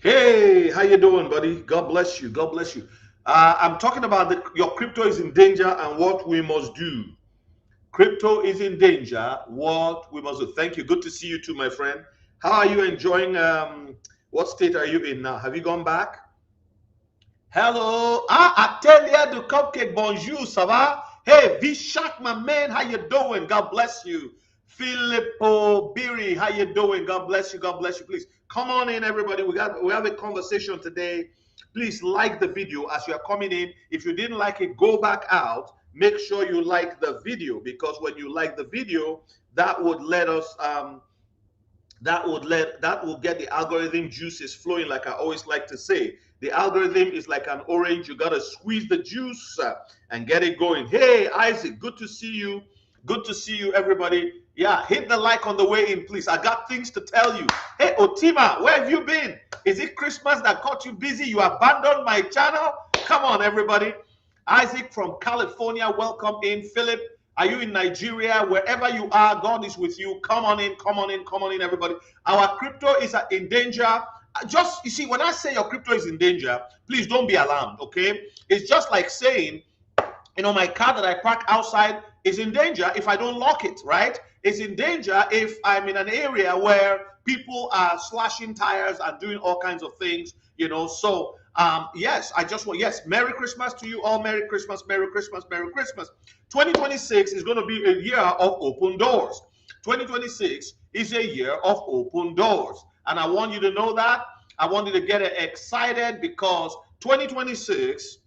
Hey, how you doing, buddy? God bless you. God bless you. I'm talking about your crypto is in danger and what we must do. Crypto is in danger. What we must do. Thank you. Good to see you too, my friend. How are you enjoying? What state are you in now? Have you gone back? Hello. Ah, Atelier du Cupcake. Bonjour. Ça va? Hey, Vishak, my man. How you doing? God bless you. Filippo Biri, how you doing? God bless you. God bless you. Please come on in, everybody. We have a conversation today. Please like the video as you are coming in. If you didn't like it, go back out. Make sure you like the video, because when you like the video, that would let us that will get the algorithm juices flowing, like I always like to say. The algorithm is like an orange. You got to squeeze the juice and get it going. Hey, Isaac, good to see you. Good to see you, everybody. Yeah, hit the like on the way in, please. I got things to tell you. Hey, Otima, where have you been? Is it Christmas that got you busy? You abandoned my channel? Come on, everybody. Isaac from California, welcome in. Philip, are you in Nigeria? Wherever you are, God is with you. Come on in, come on in, come on in, everybody. Our crypto is in danger. Just, you see, when I say your crypto is in danger, please don't be alarmed, okay? It's just like saying, you know, my car that I park outside is in danger if I don't lock it, right? It's in danger if I'm in an area where people are slashing tires and doing all kinds of things, you know. So, yes, I just want, yes, Merry Christmas to you all. Merry Christmas, Merry Christmas, Merry Christmas. 2026 is going to be a year of open doors. 2026 is a year of open doors. And I want you to know that. I want you to get excited, because 2026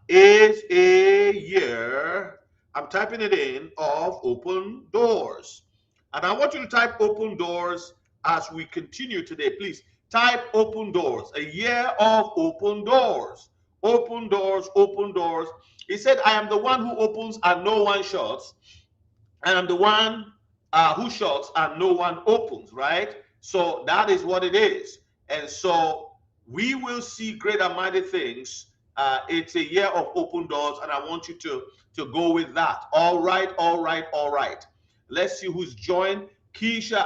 is a year, I'm typing it in, of open doors. And I want you to type open doors as we continue today. Please type open doors. A year of open doors. Open doors, open doors. He said, I am the one who opens and no one shuts. And I'm the one who shuts and no one opens, right? So that is what it is. And so we will see great and mighty things. It's a year of open doors, and I want you to go with that. All right, all right, all right. Let's see who's joined. Keisha,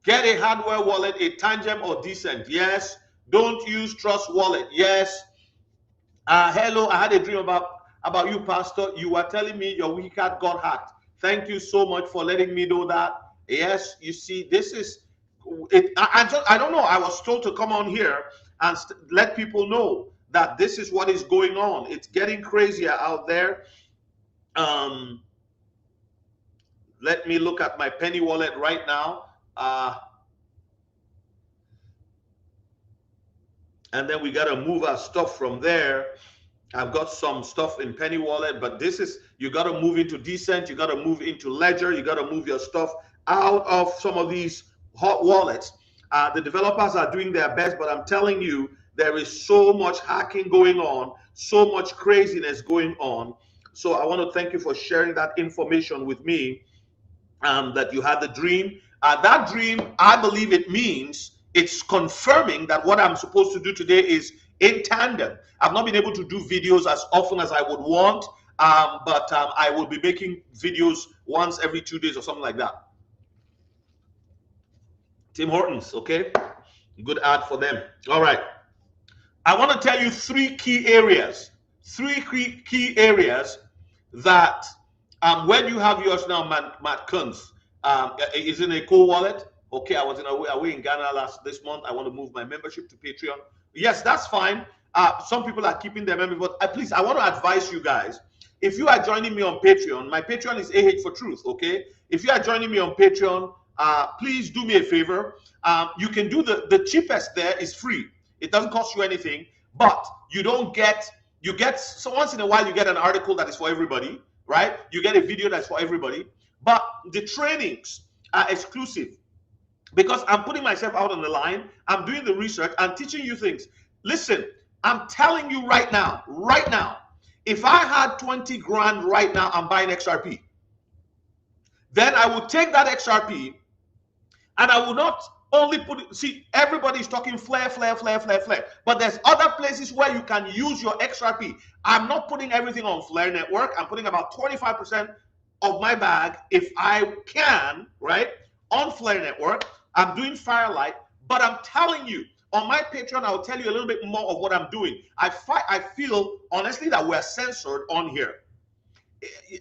get a hardware wallet, a Tangem or Decent. Yes. Don't use Trust Wallet. Yes. Hello, I had a dream about you, Pastor. You were telling me your WeChat got hacked. Thank you so much for letting me know that. Yes, you see, this is it. I don't know. I was told to come on here and let people know that this is what is going on. It's getting crazier out there. Let me look at my penny wallet right now. And then we got to move our stuff from there. I've got some stuff in Penny Wallet, but this is, you got to move into Decent, you got to move into Ledger, you got to move your stuff out of some of these hot wallets. The developers are doing their best, but I'm telling you, there is so much hacking going on, so much craziness going on. So I want to thank you for sharing that information with me, that you had the dream. That dream, I believe it means it's confirming that what I'm supposed to do today is in tandem. I've not been able to do videos as often as I would want, but I will be making videos once every 2 days or something like that. Tim Hortons, okay? Good ad for them. All right. I want to tell you three key areas that when you have yours now, Matt Kunz, is in a cool wallet. Okay, I was away in Ghana this month. I want to move my membership to Patreon. Yes, that's fine. Some people are keeping their membership, but please, I want to advise you guys. If you are joining me on Patreon, my Patreon is AH for Truth, okay? If you are joining me on Patreon, please do me a favor. You can do the cheapest there is free. It doesn't cost you anything, but you get, so once in a while, you get an article that is for everybody, right? You get a video that's for everybody. But the trainings, are exclusive because I'm putting myself out on the line. I'm doing the research. I'm teaching you things. Listen, I'm telling you right now, if I had 20 grand right now, I'm buying XRP. Then I will take that XRP and I will not only put it, see, everybody's talking flare, but there's other places where you can use your XRP. I'm not putting everything on Flare Network. I'm putting about 25% of my bag, if I can, right, on Flare Network. I'm doing Firelight, but I'm telling you, on my Patreon, I'll tell you a little bit more of what I'm doing. I feel, honestly, that we're censored on here.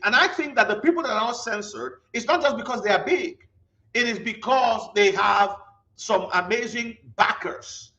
And I think that the people that are not censored, it's not just because they are big. It is because they have some amazing backers.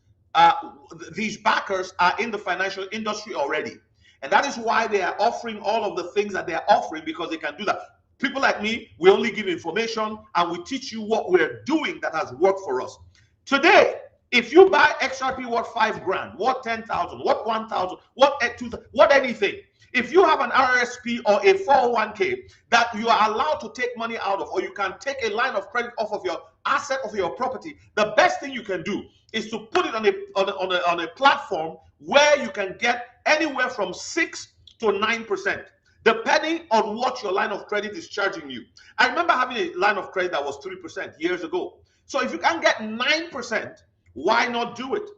These backers are in the financial industry already. And that is why they are offering all of the things that they are offering, because they can do that. People like me, we only give information and we teach you what we're doing that has worked for us. Today, if you buy XRP worth 5 grand, what 10,000, what 1,000, what 2,000, what anything, if you have an RRSP or a 401k that you are allowed to take money out of, or you can take a line of credit off of your asset, of your property, the best thing you can do is to put it on a platform where you can get anywhere from 6 to 9%, depending on what your line of credit is charging you. I remember having a line of credit that was 3% years ago. So if you can get 9%, why not do it?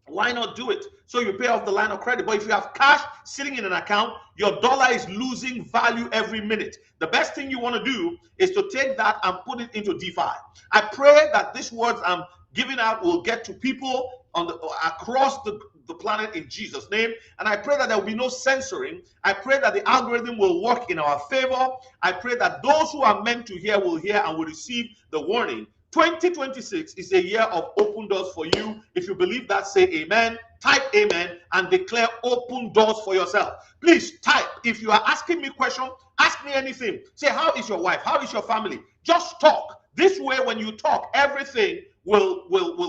Why not do it? So you pay off the line of credit. But if you have cash sitting in an account, your dollar is losing value every minute. The best thing you want to do is to take that and put it into DeFi. I pray that these words I'm giving out will get to people across the planet in Jesus' name. And I pray that there will be no censoring. I pray that the algorithm will work in our favor. I pray that those who are meant to hear will hear and will receive the warning. 2026 is a year of open doors for you. If you believe that, say amen. Type amen and declare open doors for yourself. Please type. If you are asking me questions, ask me anything. Say, how is your wife? How is your family? Just talk. This way, when you talk, everything will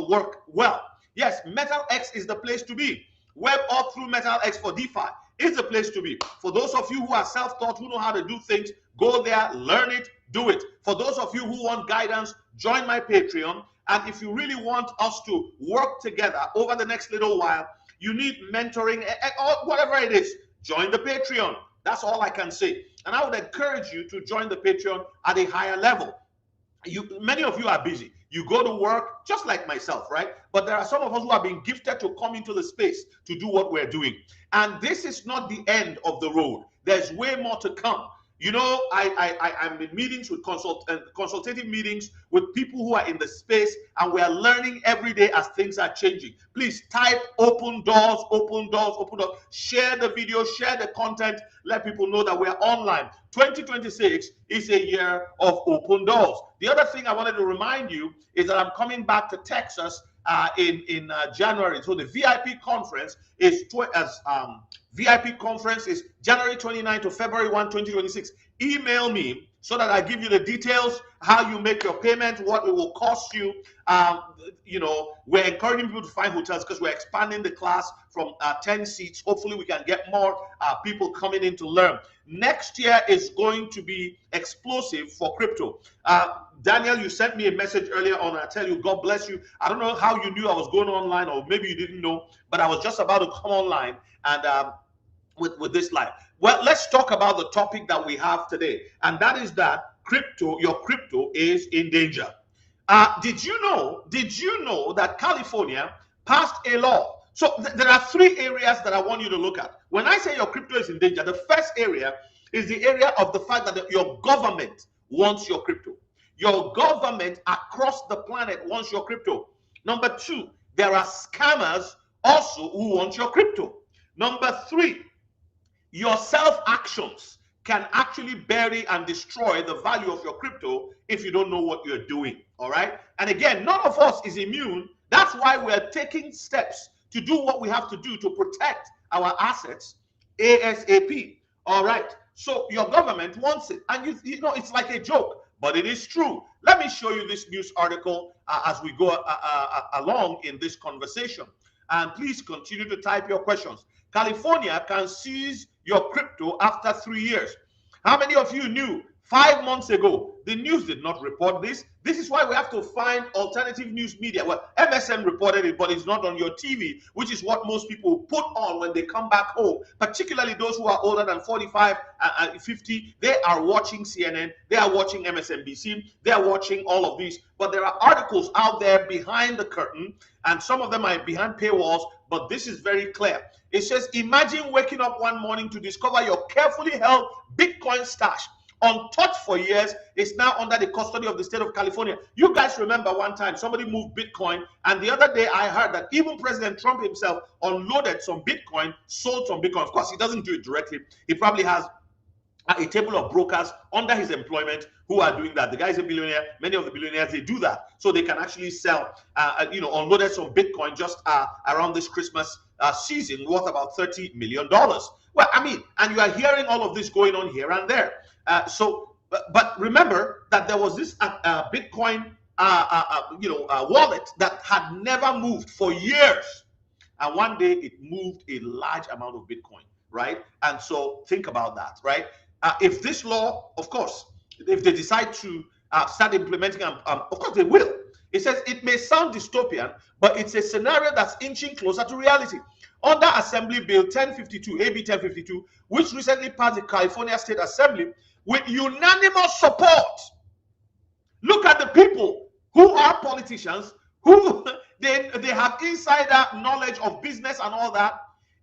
work well. Yes, MetalX is the place to be. Web or through MetalX for DeFi is the place to be. For those of you who are self-taught, who know how to do things, go there, learn it, do it. For those of you who want guidance, join my Patreon. And if you really want us to work together over the next little while, you need mentoring or whatever it is, join the Patreon. That's all I can say. And I would encourage you to join the Patreon at a higher level. Many of you are busy. You go to work just like myself, right? But there are some of us who have been gifted to come into the space to do what we're doing. And this is not the end of the road. There's way more to come. You know, I'm in meetings with consultative meetings with people who are in the space, and we are learning every day as things are changing. Please type open doors, open doors, open doors. Share the video, share the content. Let people know that we're online. 2026 is a year of open doors. The other thing I wanted to remind you is that I'm coming back to Texas in January. So the VIP conference is January 29 to February 1, 2026. Email me so that I give you the details, how you make your payment, what it will cost you. You know, we're encouraging people to find hotels because we're expanding the class from 10 seats. Hopefully we can get more people coming in to learn. Next year is going to be explosive for crypto. Daniel, you sent me a message earlier on. I tell you, God bless you. I don't know how you knew I was going online, or maybe you didn't know, but I was just about to come online and with this live. Well, let's talk about the topic that we have today, and that is that your crypto is in danger. Did you know that California passed a law? So there are 3 areas that I want you to look at. When I say your crypto is in danger, the first area is the area of the fact that your government wants your crypto. Your government across the planet wants your crypto. Number 2, there are scammers also who want your crypto. Number 3, your self-actions can actually bury and destroy the value of your crypto if you don't know what you're doing, all right? And again, none of us is immune. That's why we're taking steps to do what we have to do to protect our assets ASAP, all right? So your government wants it. And you know, it's like a joke, but it is true. Let me show you this news article as we go along in this conversation. And please continue to type your questions. California can seize your crypto after 3 years. How many of you knew 5 months ago? The news did not report this. This is why we have to find alternative news media. Well, MSN reported it, but it's not on your TV, which is what most people put on when they come back home, particularly those who are older than 45 and 50. They are watching CNN, they are watching MSNBC, they are watching all of these. But there are articles out there behind the curtain, and some of them are behind paywalls, but this is very clear. It says, imagine waking up one morning to discover your carefully held Bitcoin stash, untouched for years, is now under the custody of the state of California. You guys remember one time somebody moved Bitcoin, and the other day I heard that even President Trump himself unloaded some Bitcoin, sold some Bitcoin. Of course, he doesn't do it directly. He probably has a table of brokers under his employment who are doing that. The guy is a billionaire. Many of the billionaires, they do that. So they can actually sell, unloaded some Bitcoin just around this Christmas season worth about $30 million. Well, I mean, and you are hearing all of this going on here and there. But remember that there was this Bitcoin, wallet that had never moved for years. And one day it moved a large amount of Bitcoin, right? And so think about that, right? If this law, of course, if they decide to start implementing, of course they will. It says it may sound dystopian, but it's a scenario that's inching closer to reality. Under Assembly Bill 1052, AB 1052, which recently passed the California State Assembly with unanimous support. Look at the people who are politicians, who they have insider knowledge of business and all that.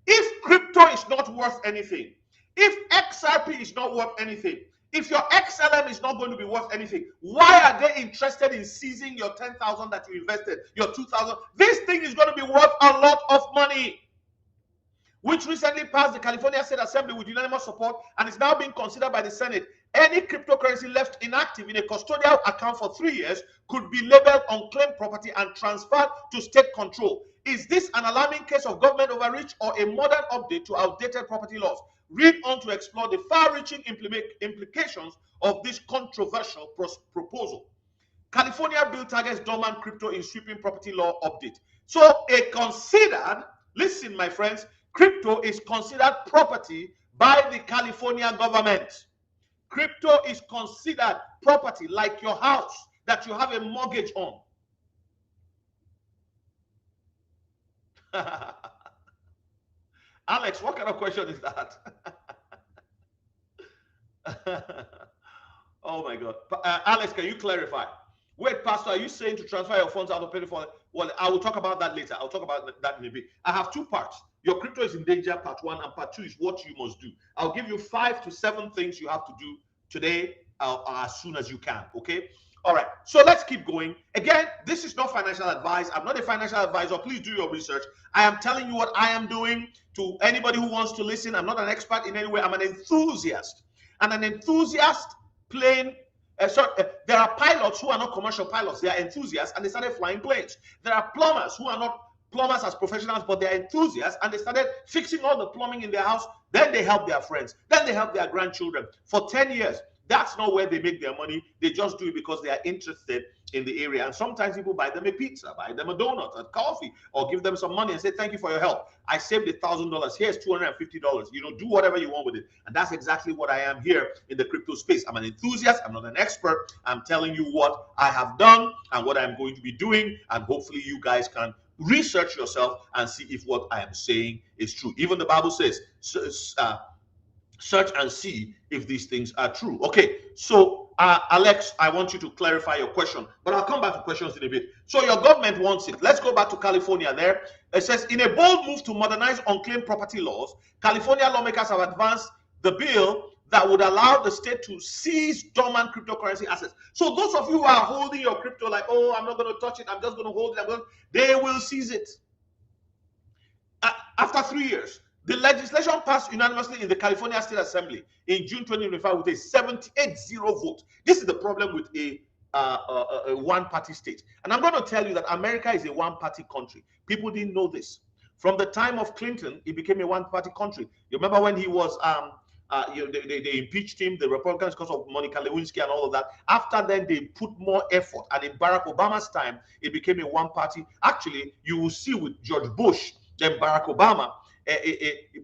If crypto is not worth anything, if XRP is not worth anything, if your XLM is not going to be worth anything, why are they interested in seizing your 10,000 that you invested, your 2,000? This thing is going to be worth a lot of money, which recently passed the California State Assembly with unanimous support and is now being considered by the Senate. Any cryptocurrency left inactive in a custodial account for 3 years could be labeled unclaimed property and transferred to state control. Is this an alarming case of government overreach or a modern update to outdated property laws? Read on to explore the far-reaching implications of this controversial proposal. California bill targets dormant crypto in sweeping property law update. So listen, my friends, crypto is considered property by the California government. Crypto is considered property like your house that you have a mortgage on. Alex, what kind of question is that? Oh my God. Alex, can you clarify? Wait, Pastor, are you saying to transfer your funds out of penny for? Well, I will talk about that later. I'll talk about that in a bit. I have two parts. Your crypto is in danger, part 1, and part 2 is what you must do. I'll give you 5 to 7 things you have to do today as soon as you can, okay? All right, so let's keep going. Again, this is not financial advice. I'm not a financial advisor. Please do your research. I am telling you what I am doing. To anybody who wants to listen, I'm not an expert in any way. I'm an enthusiast. And an enthusiast plane. There are pilots who are not commercial pilots. They are enthusiasts, and they started flying planes. There are plumbers who are not plumbers as professionals, but they're enthusiasts, and they started fixing all the plumbing in their house. Then they help their friends. Then they help their grandchildren. For 10 years, that's not where they make their money. They just do it because they are interested in the area. And sometimes people buy them a pizza, buy them a donut, a coffee, or give them some money and say, thank you for your help. I saved $1,000. Here's $250. Do whatever you want with it. And that's exactly what I am here in the crypto space. I'm an enthusiast. I'm not an expert. I'm telling you what I have done and what I'm going to be doing. And hopefully you guys can research yourself and see if what I am saying is true. Even the Bible says, search and see if these things are true. Okay, so Alex, I want you to clarify your question, but I'll come back to questions in a bit. So your government wants it. Let's go back to California there. It says, in a bold move to modernize unclaimed property laws, California lawmakers have advanced the bill that would allow the state to seize dormant cryptocurrency assets. So those of you who are holding your crypto like, oh, I'm not going to touch it, I'm just going to hold it, they will seize it. After 3 years. The legislation passed unanimously in the California State Assembly in June 2025 with a 78-0 vote. This is the problem with a one-party state. And I'm going to tell you that America is a one-party country. People didn't know this. From the time of Clinton, it became a one-party country. You remember when he was, they impeached him, the Republicans, because of Monica Lewinsky and all of that. After then, they put more effort. And in Barack Obama's time, it became a one-party. Actually, you will see with George Bush, then Barack Obama,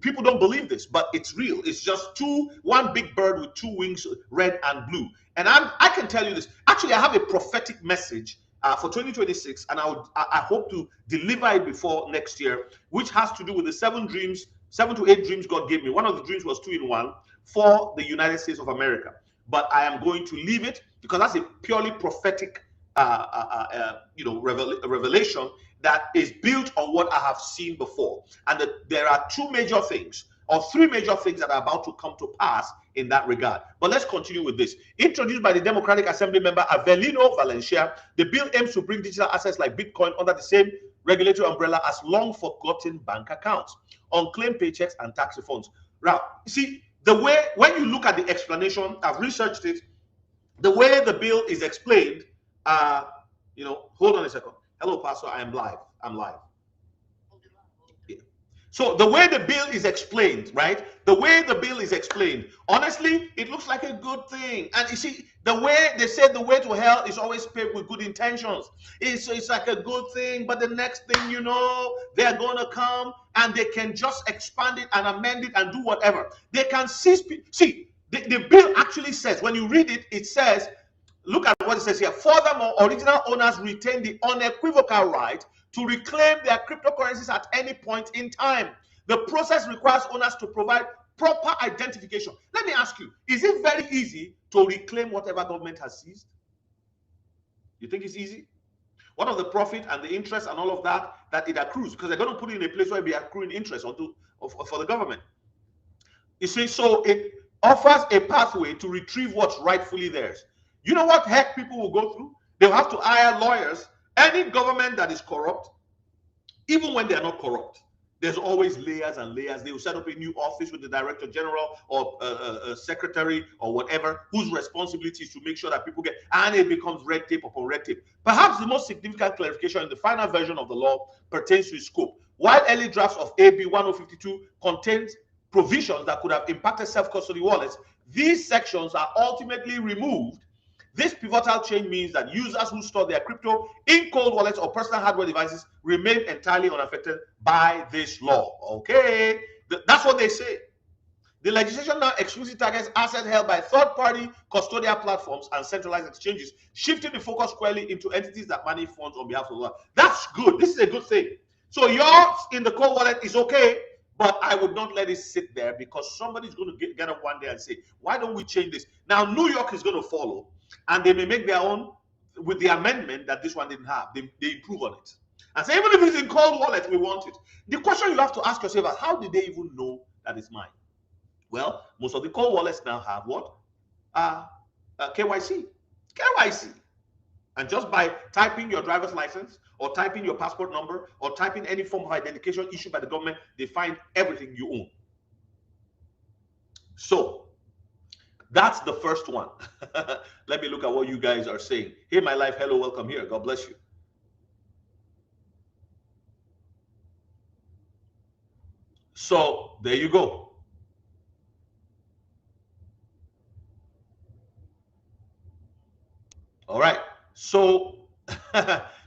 People don't believe this, but it's real. It's just one big bird with two wings, red and blue. And I can tell you this. Actually, I have a prophetic message for 2026, and I hope to deliver it before next year, which has to do with the 7 to 8 dreams God gave me. One of the dreams was 2 in 1 for the United States of America. But I am going to leave it because that's a purely prophetic revelation that is built on what I have seen before. And there are 2 major things or 3 major things that are about to come to pass in that regard. But let's continue with this. Introduced by the Democratic Assembly member Avelino Valencia, the bill aims to bring digital assets like Bitcoin under the same regulatory umbrella as long forgotten bank accounts, unclaimed paychecks, and tax refunds. Now, see, the way, when you look at the explanation, I've researched it, the way the bill is explained, hold on a second. Hello, Pastor, I'm live. Yeah. So the way the bill is explained, right? The way the bill is explained, honestly, it looks like a good thing. And you see, the way they said the way to hell is always paved with good intentions. It's like a good thing, but the next thing you know, they're going to come and they can just expand it and amend it and do whatever. They can seize. See, the bill actually says, when you read it, it says, look at what it says here. Furthermore, original owners retain the unequivocal right to reclaim their cryptocurrencies at any point in time. The process requires owners to provide proper identification. Let me ask you, is it very easy to reclaim whatever government has seized? You think it's easy? What of the profit and the interest and all of that it accrues? Because they're going to put it in a place where it be accruing interest for the government. You see, so it offers a pathway to retrieve what's rightfully theirs. You know what heck people will go through? They'll have to hire lawyers. Any government that is corrupt, even when they're not corrupt, there's always layers and layers. They will set up a new office with the director general or a secretary or whatever, whose responsibility is to make sure that people get, and it becomes red tape upon red tape. Perhaps the most significant clarification in the final version of the law pertains to its scope. While early drafts of AB 1052 contains provisions that could have impacted self-custody wallets, these sections are ultimately removed. This pivotal change means that users who store their crypto in cold wallets or personal hardware devices remain entirely unaffected by this law. Okay, that's what they say. The legislation now exclusively targets assets held by third-party custodial platforms and centralized exchanges, shifting the focus squarely into entities that manage funds on behalf of the world. That's good. This is a good thing. So yours in the cold wallet is okay, but I would not let it sit there because somebody's going to get up one day and say, why don't we change this? Now, New York is going to follow, and they may make their own with the amendment that this one didn't have. They improve on it. And say, even if it's in cold wallet, we want it. The question you have to ask yourself is, how did they even know that it's mine? Well, most of the cold wallets now have what? KYC. KYC. And just by typing your driver's license or typing your passport number or typing any form of identification issued by the government, they find everything you own. So that's the first one. Let me look at what you guys are saying. Hey, my life. Hello, welcome here. God bless you. So there you go. All right. So,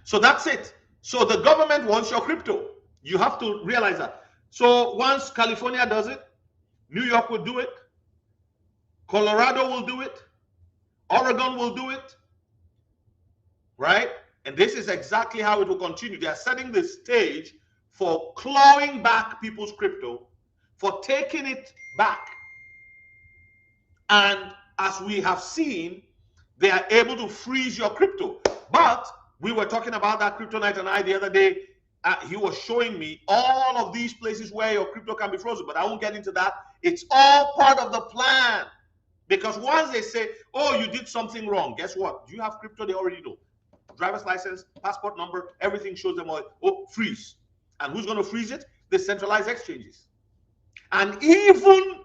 so that's it. So the government wants your crypto. You have to realize that. So once California does it, New York will do it, Colorado will do it, Oregon will do it, right? And this is exactly how it will continue. They are setting the stage for clawing back people's crypto, for taking it back. And as we have seen, they are able to freeze your crypto. But we were talking about that Crypto Night and I the other day. He was showing me all of these places where your crypto can be frozen, but I won't get into that. It's all part of the plan. Because once they say, oh, you did something wrong, guess what? Do you have crypto? They already know. Driver's license, passport number, everything shows them all. Oh, freeze. And who's going to freeze it? The centralized exchanges. And even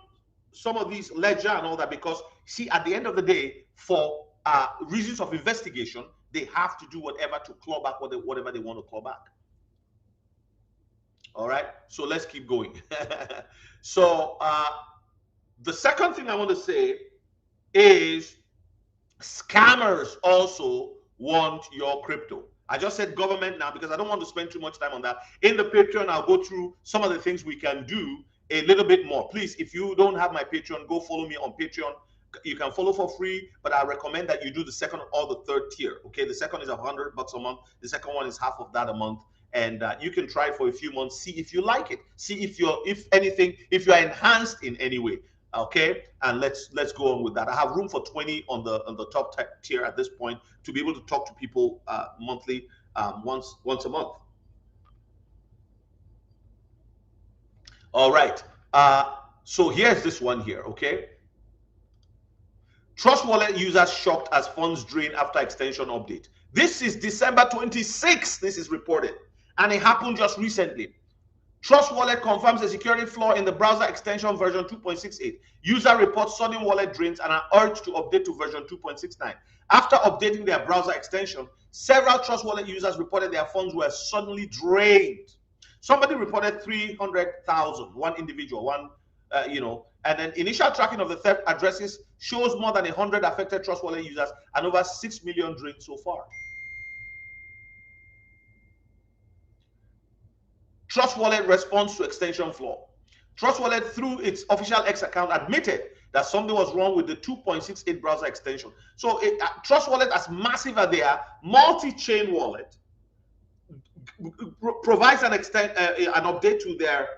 some of these ledger and all that, because see, at the end of the day, for reasons of investigation, they have to do whatever to claw back whatever they want to claw back. All right, so let's keep going. So the second thing I want to say is scammers also want your crypto. I just said government now because I don't want to spend too much time on that. In the Patreon, I'll go through some of the things we can do a little bit more. Please, if you don't have my Patreon, go follow me on Patreon. You can follow for free, but I recommend that you do the second or the third tier. Okay, the second is $100 a month. The second one is half of that a month, and you can try it for a few months. See if you like it. See if you're, if anything, if you are enhanced in any way. Okay, and let's go on with that. I have room for 20 on the top tier at this point to be able to talk to people monthly, once a month. All right. So here's this one here. Okay. Trust Wallet users shocked as funds drain after extension update. This is December 26th. This is reported, and it happened just recently. Trust Wallet confirms a security flaw in the browser extension version 2.68. User reports sudden wallet drains and are urged to update to version 2.69. After updating their browser extension, several Trust Wallet users reported their funds were suddenly drained. Somebody reported 300,000, one individual, and then initial tracking of the theft addresses shows more than 100 affected Trust Wallet users and over 6 million drained so far. Trust Wallet responds to extension flaw. Trust Wallet, through its official X account, admitted that something was wrong with the 2.68 browser extension. So Trust Wallet, as massive as they are, multi-chain wallet, provides an update to their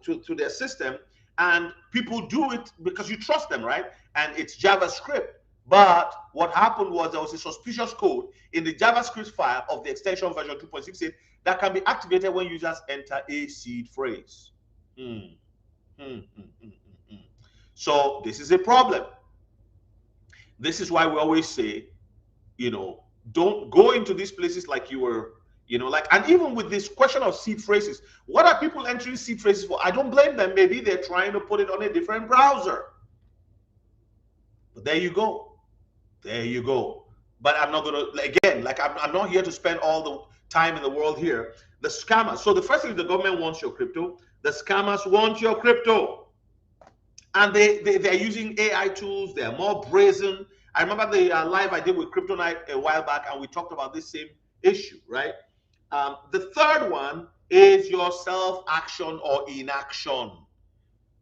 to their system, and people do it because you trust them, right? And it's JavaScript. But what happened was there was a suspicious code in the JavaScript file of the extension version 2.68 that can be activated when users enter a seed phrase. So this is a problem. This is why we always say, don't go into these places like you were, and even with this question of seed phrases, what are people entering seed phrases for? I don't blame them. Maybe they're trying to put it on a different browser. But there you go. There you go. But I'm not going to, again, I'm not here to spend all the time in the world here. The scammers. So the first thing is the government wants your crypto. The scammers want your crypto. And they're using AI tools. They're more brazen. I remember the live I did with Crypto Night a while back, and we talked about this same issue, right? The third one is your self-action or inaction.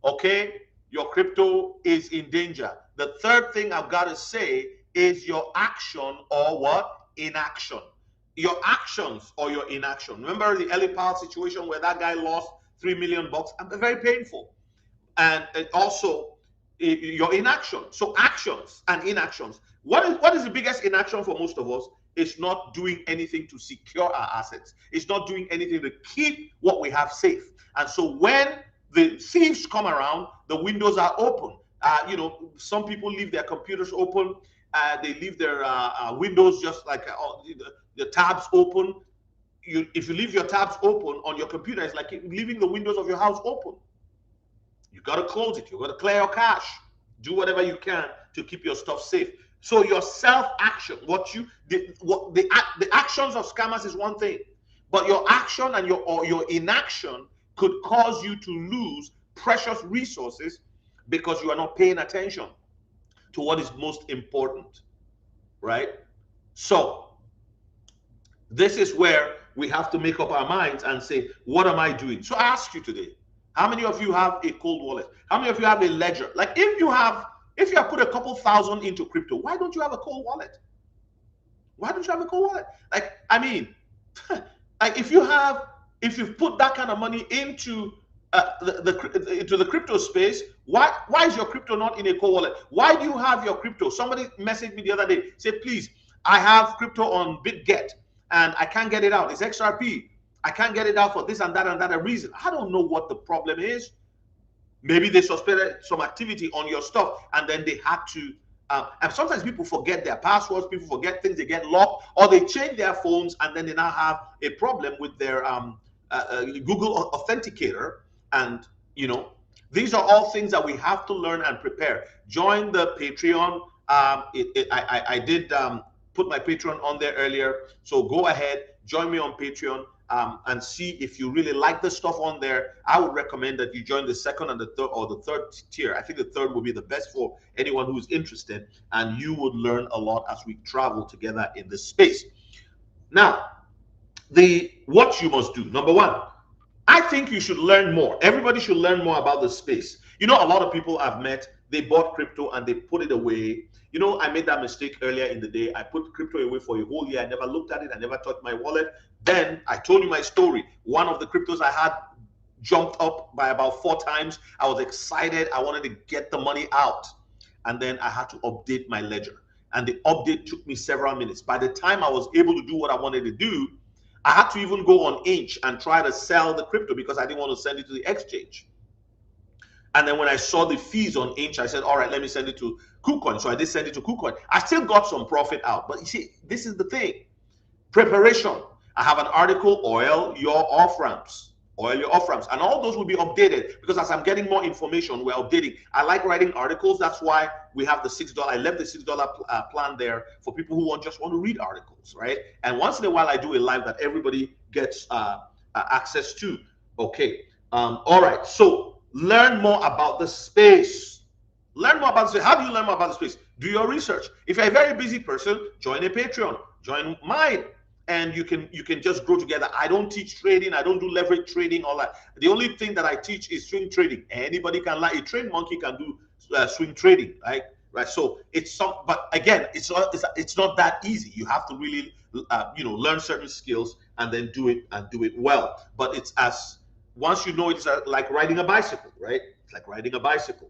Okay? Your crypto is in danger. The third thing I've got to say is your action or what? Inaction. Your actions or your inaction. Remember the Ellipal situation where that guy lost $3 million? Very painful. And also your inaction. So actions and inactions. What is the biggest inaction for most of us? It's not doing anything to secure our assets. It's not doing anything to keep what we have safe. And so when the thieves come around, the windows are open. Some people leave their computers open. They leave their windows just like the tabs open. If you leave your tabs open on your computer, it's like leaving the windows of your house open. You got to close it. You got to clear your cache. Do whatever you can to keep your stuff safe. So your self-action, the actions of scammers is one thing, but your action and your inaction could cause you to lose precious resources because you are not paying attention to what is most important, right? So this is where we have to make up our minds and say, what am I doing? So I ask you today, how many of you have a cold wallet? How many of you have a ledger? Like if you have put a couple thousand into crypto, why don't you have a cold wallet? Why don't you have a cold wallet? Like, I mean, like if you've put that kind of money into into the crypto space, why is your crypto not in a cold wallet? Why do you have your crypto? Somebody messaged me the other day, said, please, I have crypto on BitGet and I can't get it out. It's XRP. I can't get it out for this and that a reason. I don't know what the problem is. Maybe they suspected some activity on your stuff and then they had to, and sometimes people forget their passwords, people forget things, they get locked, or they change their phones and then they now have a problem with their Google Authenticator. And, these are all things that we have to learn and prepare. Join the Patreon. I did put my Patreon on there earlier. So go ahead, join me on Patreon and see if you really like the stuff on there. I would recommend that you join the second and the third, or the third tier. I think the third will be the best for anyone who's interested, and you would learn a lot as we travel together in this space. Now, what you must do. Number one, I think you should learn more. Everybody should learn more about the space. You know, a lot of people I've met, they bought crypto and they put it away. You know, I made that mistake earlier in the day. I put crypto away for a whole year. I never looked at it. I never touched my wallet. Then I told you my story. One of the cryptos I had jumped up by about 4 times. I was excited. I wanted to get the money out. And then I had to update my ledger. And the update took me several minutes. By the time I was able to do what I wanted to do, I had to even go on Inch and try to sell the crypto because I didn't want to send it to the exchange. And then when I saw the fees on Inch, I said, all right, let me send it to KuCoin. So I did send it to KuCoin. I still got some profit out. But you see, this is the thing. Preparation. I have an article, oil your off-ramps. Oil your off-ramps. And all those will be updated because as I'm getting more information, we're updating. I like writing articles. That's why we have the $6. I left the $6 plan there for people who just want to read articles, right? And once in a while, I do a live that everybody gets access to. Okay. All right. So learn more about the space. Learn more about the space. How do you learn more about the space? Do your research. If you're a very busy person, join a Patreon. Join mine. And you can just grow together. I don't teach trading. I don't do leverage trading, all that. The only thing that I teach is swing trading. Anybody can, like a trained monkey can do swing trading, right? So it's some, but again, it's not that easy. You have to really learn certain skills and then do it well. But it's once you know, it's like riding a bicycle, right? It's like riding a bicycle.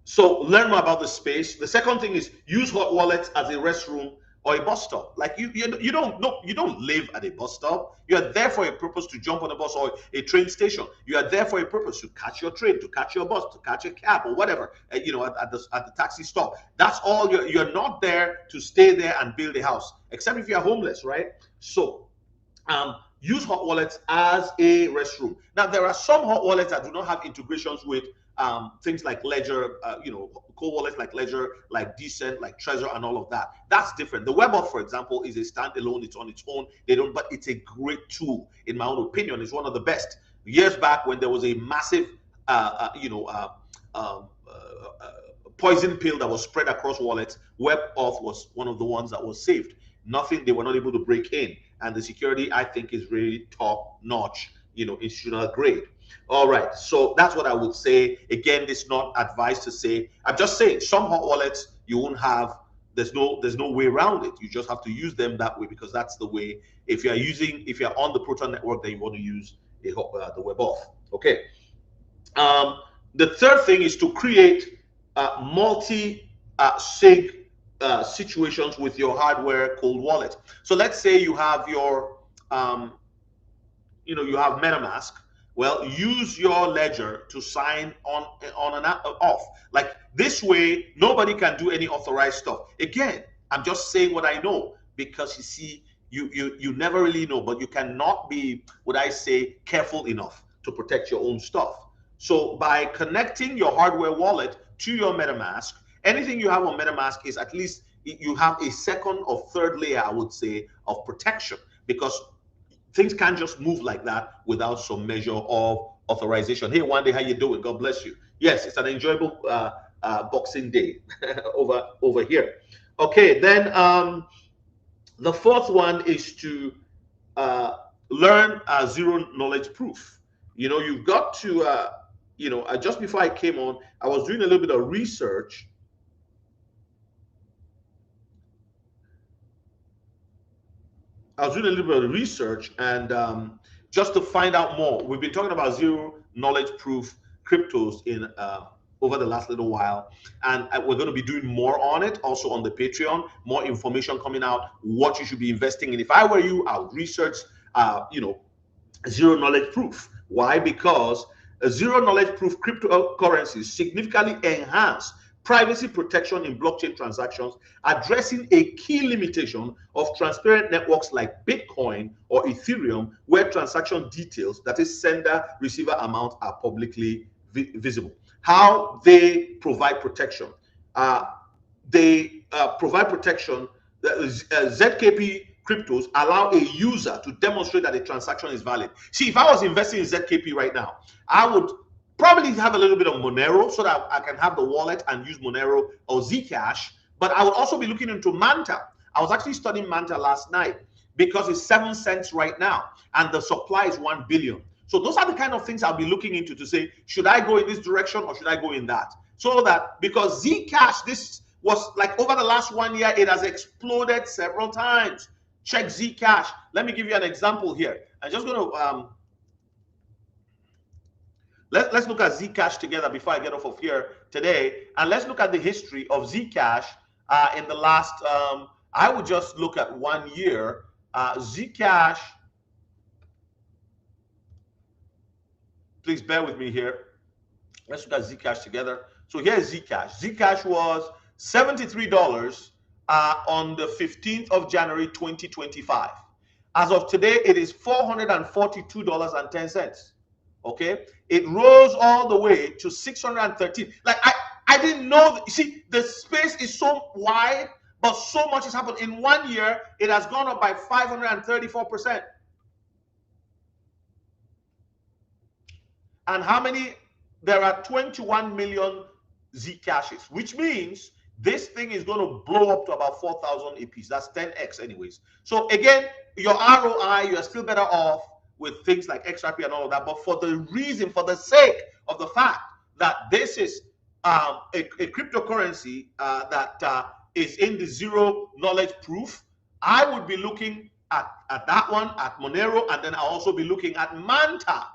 So learn more about the space. The second thing is use hot wallets as a restroom or a bus stop. Like you don't live at a bus stop. You are there for a purpose to jump on a bus or a train station. You are there for a purpose to catch your train, to catch your bus, to catch a cab or whatever. At the taxi stop. That's all. You're not there to stay there and build a house, except if you are homeless, right? So, use hot wallets as a restroom. Now there are some hot wallets that do not have integrations with things like Ledger, cold wallets like Ledger, like Decent, like Trezor, and all of that. That's different. The WebAuth, for example, is a standalone. It's on its own. But it's a great tool. In my own opinion, it's one of the best. Years back, when there was a massive, poison pill that was spread across wallets, WebAuth was one of the ones that was saved. They were not able to break in, and the security, I think, is really top notch. Institutional grade. All right, so that's what I would say. Again, this is not advice to say. I'm just saying some hot wallets you won't have. There's no way around it. You just have to use them that way because that's the way. If you're on the Proton network, then you want to use the WebAuth. Okay. The third thing is to create multi-sig situations with your hardware cold wallet. So let's say you have your you have MetaMask. Well, use your ledger to sign on and off. Like this way, nobody can do any authorized stuff. Again, I'm just saying what I know because you see, you never really know, but you cannot be, would I say, careful enough to protect your own stuff. So by connecting your hardware wallet to your MetaMask, anything you have on MetaMask is at least you have a second or third layer, I would say, of protection because things can't just move like that without some measure of authorization. Hey, Wande, how you doing? God bless you. Yes, it's an enjoyable Boxing Day over here. Okay, then the fourth one is to learn zero knowledge proof. You've got to, just before I came on, I was doing a little bit of research. And just to find out more, we've been talking about zero knowledge proof cryptos in over the last little while, and we're going to be doing more on it also on the Patreon. More information coming out, what you should be investing in. If I were you, I would research zero knowledge proof. Why? Because zero knowledge proof cryptocurrencies significantly enhance privacy protection in blockchain transactions, addressing a key limitation of transparent networks like Bitcoin or Ethereum, where transaction details, that is sender receiver amount, are publicly visible. How they provide protection? They provide protection. ZKP cryptos allow a user to demonstrate that a transaction is valid. See, if I was investing in ZKP right now, I would probably have a little bit of Monero so that I can have the wallet and use Monero or Zcash, but I would also be looking into Manta. I was actually studying Manta last night because it's 7 cents right now and the supply is 1 billion. So those are the kind of things I'll be looking into to say, should I go in this direction or should I go in that? So that, because Zcash, this was like over the last 1 year, it has exploded several times. Check Zcash. Let me give you an example here. I'm just going to let's look at Zcash together before I get off of here today, and let's look at the history of Zcash in the last. I would just look at 1 year. Zcash. Please bear with me here. Let's look at Zcash together. So here's Zcash. Zcash was $73 on the 15th of January 2025. As of today, it is $442.10. Okay, it rose all the way to 613. Like I didn't know. You see, the space is so wide, but so much has happened in 1 year. It has gone up by 534%. And how many? There are 21 million Zcashes, which means this thing is going to blow up to about 4,000 apiece. That's 10x anyways. So again, your ROI, you are still better off with things like XRP and all of that. But for the reason, for the sake of the fact that this is a cryptocurrency that is in the zero knowledge proof, I would be looking at that one, at Monero, and then I'll also be looking at Manta.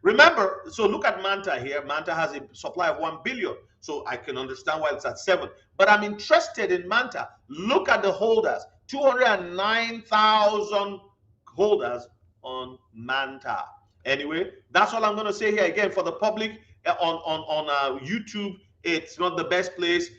Remember, so look at Manta here. Manta has a supply of 1 billion. So I can understand why it's at 7. But I'm interested in Manta. Look at the holders. 209,000 holders on Manta. Anyway, that's all I'm going to say here. Again, for the public on YouTube, it's not the best place.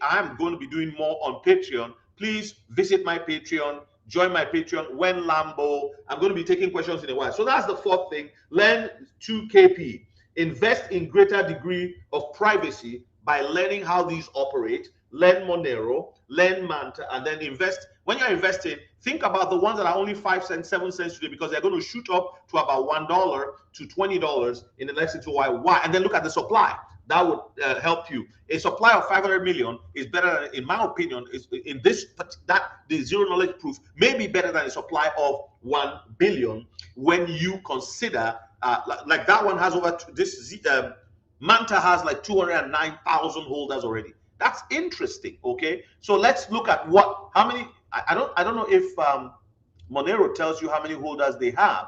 I'm going to be doing more on Patreon. Please visit my Patreon. Join my Patreon when Lambo. I'm going to be taking questions in a while. So that's the fourth thing. Learn 2KP. Invest in greater degree of privacy by learning how these operate. Learn Monero, learn Manta, and then invest. When you're investing, think about the ones that are only 5 cents, 7 cents today, because they're going to shoot up to about $1 to $20 in the next little while. Why? And then look at the supply. That would help you. A supply of 500 million is better, in my opinion, in this, that the zero knowledge proof may be better than a supply of 1 billion when you consider, like that one has over, Manta has like 209,000 holders already. That's interesting, okay? So let's look at how many, I don't know if Monero tells you how many holders they have.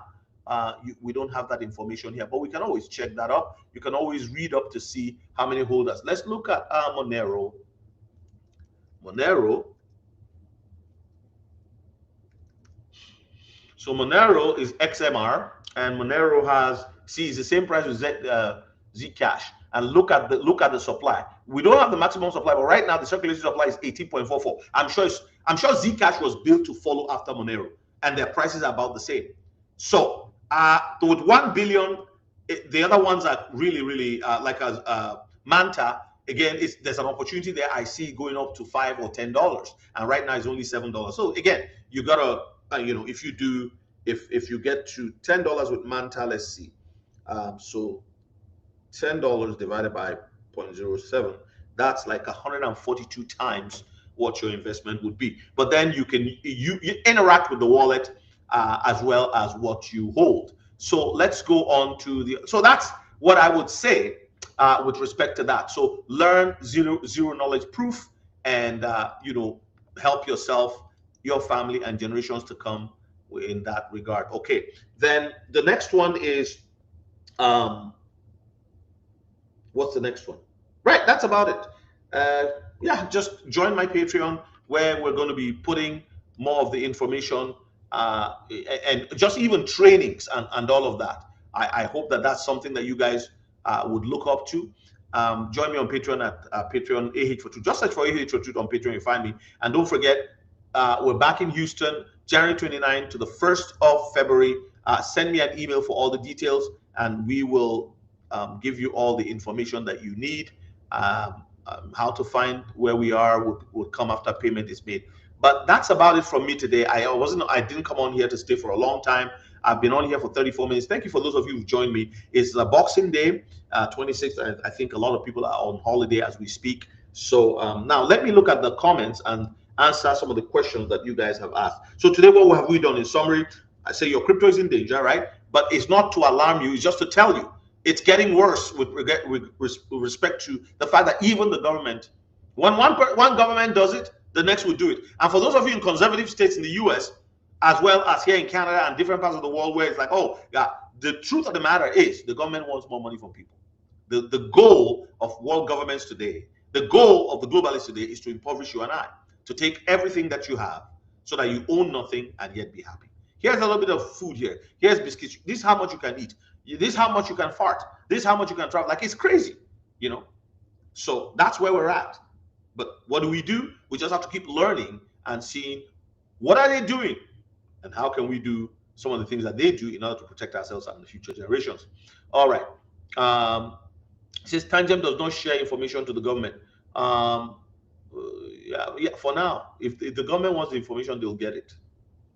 We don't have that information here, but we can always check that up. You can always read up to see how many holders. Let's look at Monero. So Monero is XMR, and Monero has, it's the same price as Zcash. And look at the supply. We don't have the maximum supply, but right now the circulating supply is 18.44. I'm sure Zcash was built to follow after Monero, and their prices are about the same. So with 1 billion, the other ones are really like Manta. Again, there's an opportunity there. I see going up to $5 or $10, and right now it's only $7. So again, you gotta if you get to $10 with Manta, let's see. So $10 divided by 0.07, that's like 142 times what your investment would be. But then you interact with the wallet as well as what you hold. So let's go on to so that's what I would say with respect to that. So learn zero knowledge proof, and help yourself, your family, and generations to come in that regard. Okay, then the next one is what's the next one? Right, that's about it. Yeah, just join my Patreon, where we're going to be putting more of the information and just even trainings and all of that. I hope that that's something that you guys would look up to. Join me on Patreon at Patreon AH42. Just search for AH42 on Patreon, you find me. And don't forget, we're back in Houston, January 29 to the 1st of February. Send me an email for all the details, and we will give you all the information that you need. How to find where we are would come after payment is made. But that's about it from me today. I didn't come on here to stay for a long time. I've been on here for 34 minutes. Thank you for those of you who joined me. It's a Boxing Day, 26th. I think a lot of people are on holiday as we speak. So now let me look at the comments and answer some of the questions that you guys have asked. So today, what have we done in summary? I say your crypto is in danger, right? But it's not to alarm you, it's just to tell you it's getting worse with respect to the fact that even the government, when one government does it, the next will do it. And for those of you in conservative states in the US, as well as here in Canada and different parts of the world where it's like, oh, yeah, the truth of the matter is the government wants more money from people. The goal of world governments today, the goal of the globalists today is to impoverish you and I, to take everything that you have so that you own nothing and yet be happy. Here's a little bit of food here. Here's biscuits. This is how much you can eat. This is how much you can fart. This is how much you can travel. Like, it's crazy, you know? So that's where we're at. But what do? We just have to keep learning and seeing what are they doing and how can we do some of the things that they do in order to protect ourselves and the future generations. All right. It says Tangem does not share information to the government. Yeah, for now. If the government wants the information, they'll get it.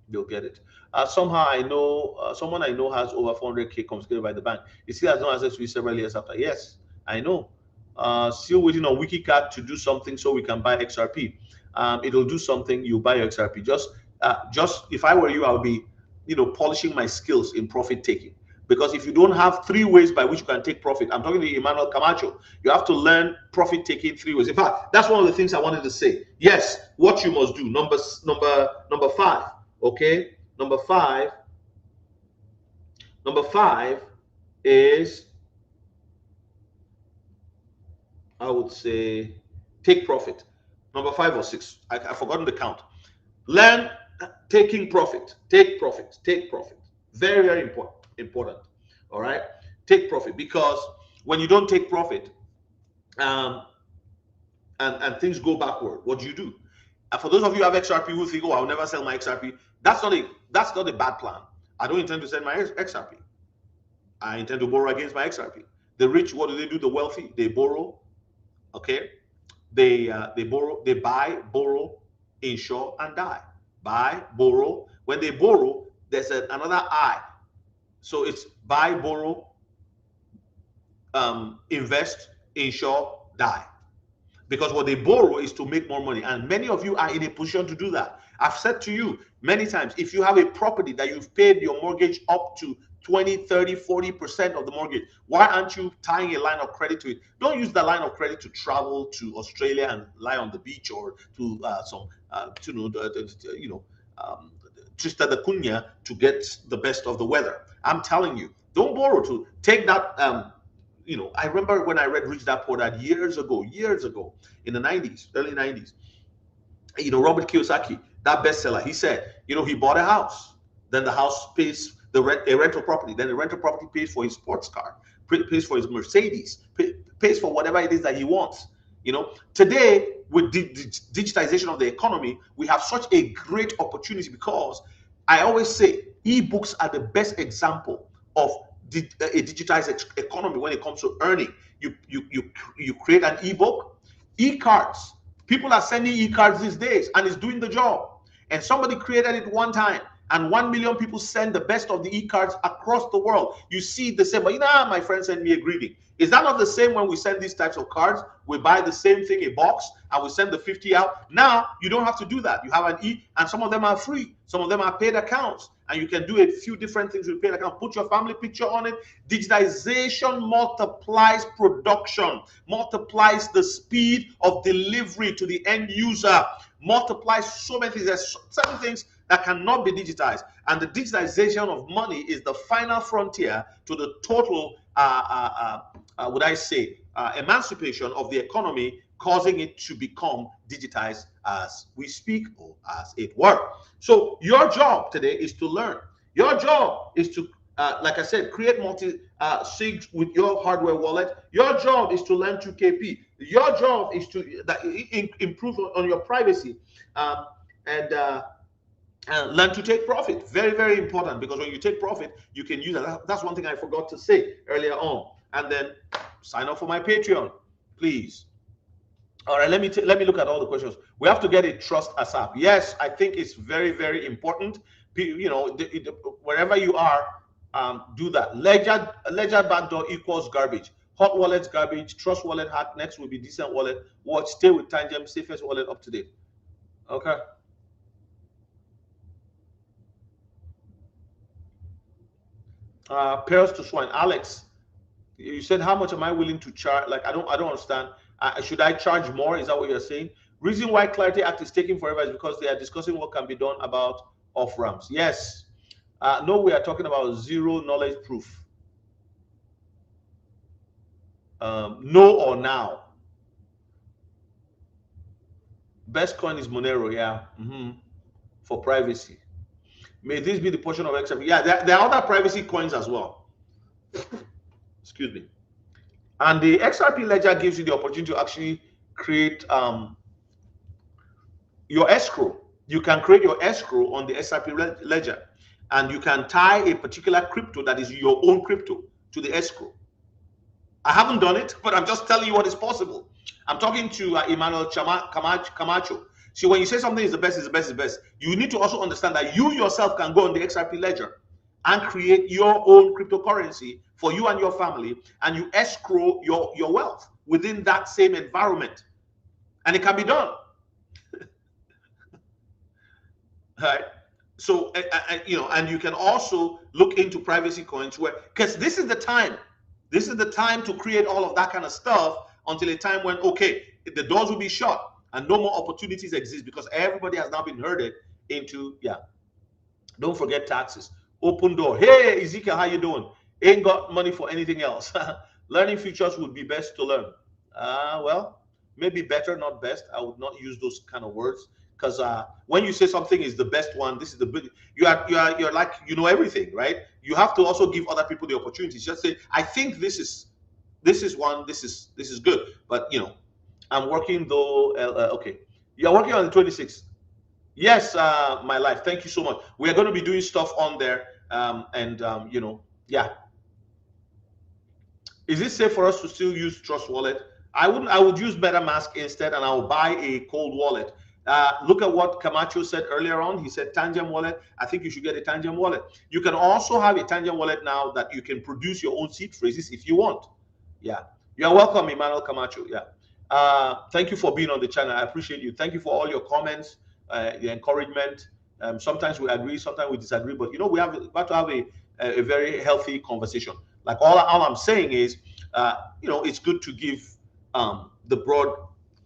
They'll get it. Somehow I know someone I know has over 400K confiscated by the bank. He still has no access to it several years after. Yes, I know. Still waiting on WikiCat to do something so we can buy XRP. It'll do something. You buy your XRP. Just if I were you, I would be, polishing my skills in profit taking. Because if you don't have 3 ways by which you can take profit, I'm talking to Emmanuel Camacho, you have to learn profit taking 3 ways. In fact, that's one of the things I wanted to say. Yes, what you must do. Number 5. Okay, number five is, I would say, take profit. Number 5 or 6, I've forgotten the count. Learn taking profit. Take profit. Very, very important. All right, take profit, because when you don't take profit, and things go backward, what do? And for those of you who have XRP who think, oh, I'll never sell my XRP, that's not a bad plan. I don't intend to sell my XRP. I intend to borrow against my XRP. The rich, what do? The wealthy, they borrow. Okay, they borrow, they buy, borrow, insure, and die. Buy, borrow. When they borrow, there's another I. So it's buy, borrow, invest, insure, die. Because what they borrow is to make more money. And many of you are in a position to do that. I've said to you many times, if you have a property that you've paid your mortgage up to 20, 30, 40% of the mortgage, why aren't you tying a line of credit to it? Don't use the line of credit to travel to Australia and lie on the beach, or to Tristan da Cunha to get the best of the weather. I'm telling you, don't borrow to take that. I remember when I read Rich Dad Poor Dad years ago, in the 90s, early 90s. Robert Kiyosaki, that bestseller, he said, he bought a house. Then the house pays a rental property. Then the rental property pays for his sports car, pays for his Mercedes, pays for whatever it is that he wants. Today, with the digitization of the economy, we have such a great opportunity, because I always say ebooks are the best example of a digitized economy when it comes to earning. You create an ebook, e-cards. People are sending e-cards these days, and it's doing the job. And somebody created it one time, and 1 million people send the best of the e-cards across the world. You see the same, but my friend sent me a greeting. Is that not the same when we send these types of cards? We buy the same thing, a box, and we send the 50 out. Now, you don't have to do that. You have an and some of them are free. Some of them are paid accounts. And you can do a few different things with paid account. Put your family picture on it. Digitization multiplies production, multiplies the speed of delivery to the end user, multiplies so many things. There's certain things that cannot be digitized. And the digitization of money is the final frontier to the total, emancipation of the economy, causing it to become digitized as we speak, or as it were. So your job today is to learn. Your job is to, like I said, create multi-sigs with your hardware wallet. Your job is to learn 2KP. Your job is to improve on your privacy, and learn to take profit. Very, very important, because when you take profit, you can use it. That's one thing I forgot to say earlier on. And then sign up for my Patreon, please. All right, let me look at all the questions. We have to get a trust ASAP. Yes, I think it's very, very important. Wherever you are, do that. Ledger backdoor equals garbage. Hot wallets garbage. Trust wallet hack. Next will be decent wallet. Watch. Stay with Tangem. Safest wallet up to date. Okay. Pearls to swine. Alex, you said how much am I willing to charge? Like I don't understand. Should I charge more? Is that what you're saying? Reason why Clarity Act is taking forever is because they are discussing what can be done about off ramps. Yes. No, we are talking about zero knowledge proof. No or now. Best coin is Monero. Yeah. For privacy. May this be the portion of XRP. Yeah, there are other privacy coins as well. Excuse me. And the XRP ledger gives you the opportunity to actually create your escrow. You can create your escrow on the XRP ledger, and you can tie a particular crypto that is your own crypto to the escrow. I haven't done it, but I'm just telling you what is possible. I'm talking to Emmanuel Camacho. See, when you say something is the best, is the best, is the best, you need to also understand that you yourself can go on the XRP ledger and create your own cryptocurrency for you and your family, and you escrow your wealth within that same environment. And it can be done. Right? So, and you can also look into privacy coins where, because this is the time. This is the time to create all of that kind of stuff until a time when, okay, the doors will be shut and no more opportunities exist because everybody has now been herded into, yeah. Don't forget taxes. Open door. Hey, Ezekiel, how you doing? Ain't got money for anything else. Learning futures would be best to learn. Well, maybe better, not best. I would not use those kind of words because when you say something is the best one, this is the big. You're like you know everything, right? You have to also give other people the opportunities. Just say, I think this is one. This is good, but I'm working though. Okay, you're working on the 26th. Yes, my life. Thank you so much. We are going to be doing stuff on there, yeah. Is it safe for us to still use Trust Wallet? I wouldn't. I would use MetaMask instead, and I will buy a cold wallet. Look at what Camacho said earlier on. He said Tangent wallet. I think you should get a Tangent wallet. You can also have a Tangent wallet now that you can produce your own seed phrases if you want. Yeah, you're welcome, Emmanuel Camacho. Yeah, thank you for being on the channel. I appreciate you. Thank you for all your comments, the encouragement. Sometimes we agree, sometimes we disagree, but we have to have a very healthy conversation. Like all I'm saying is, it's good to give the broad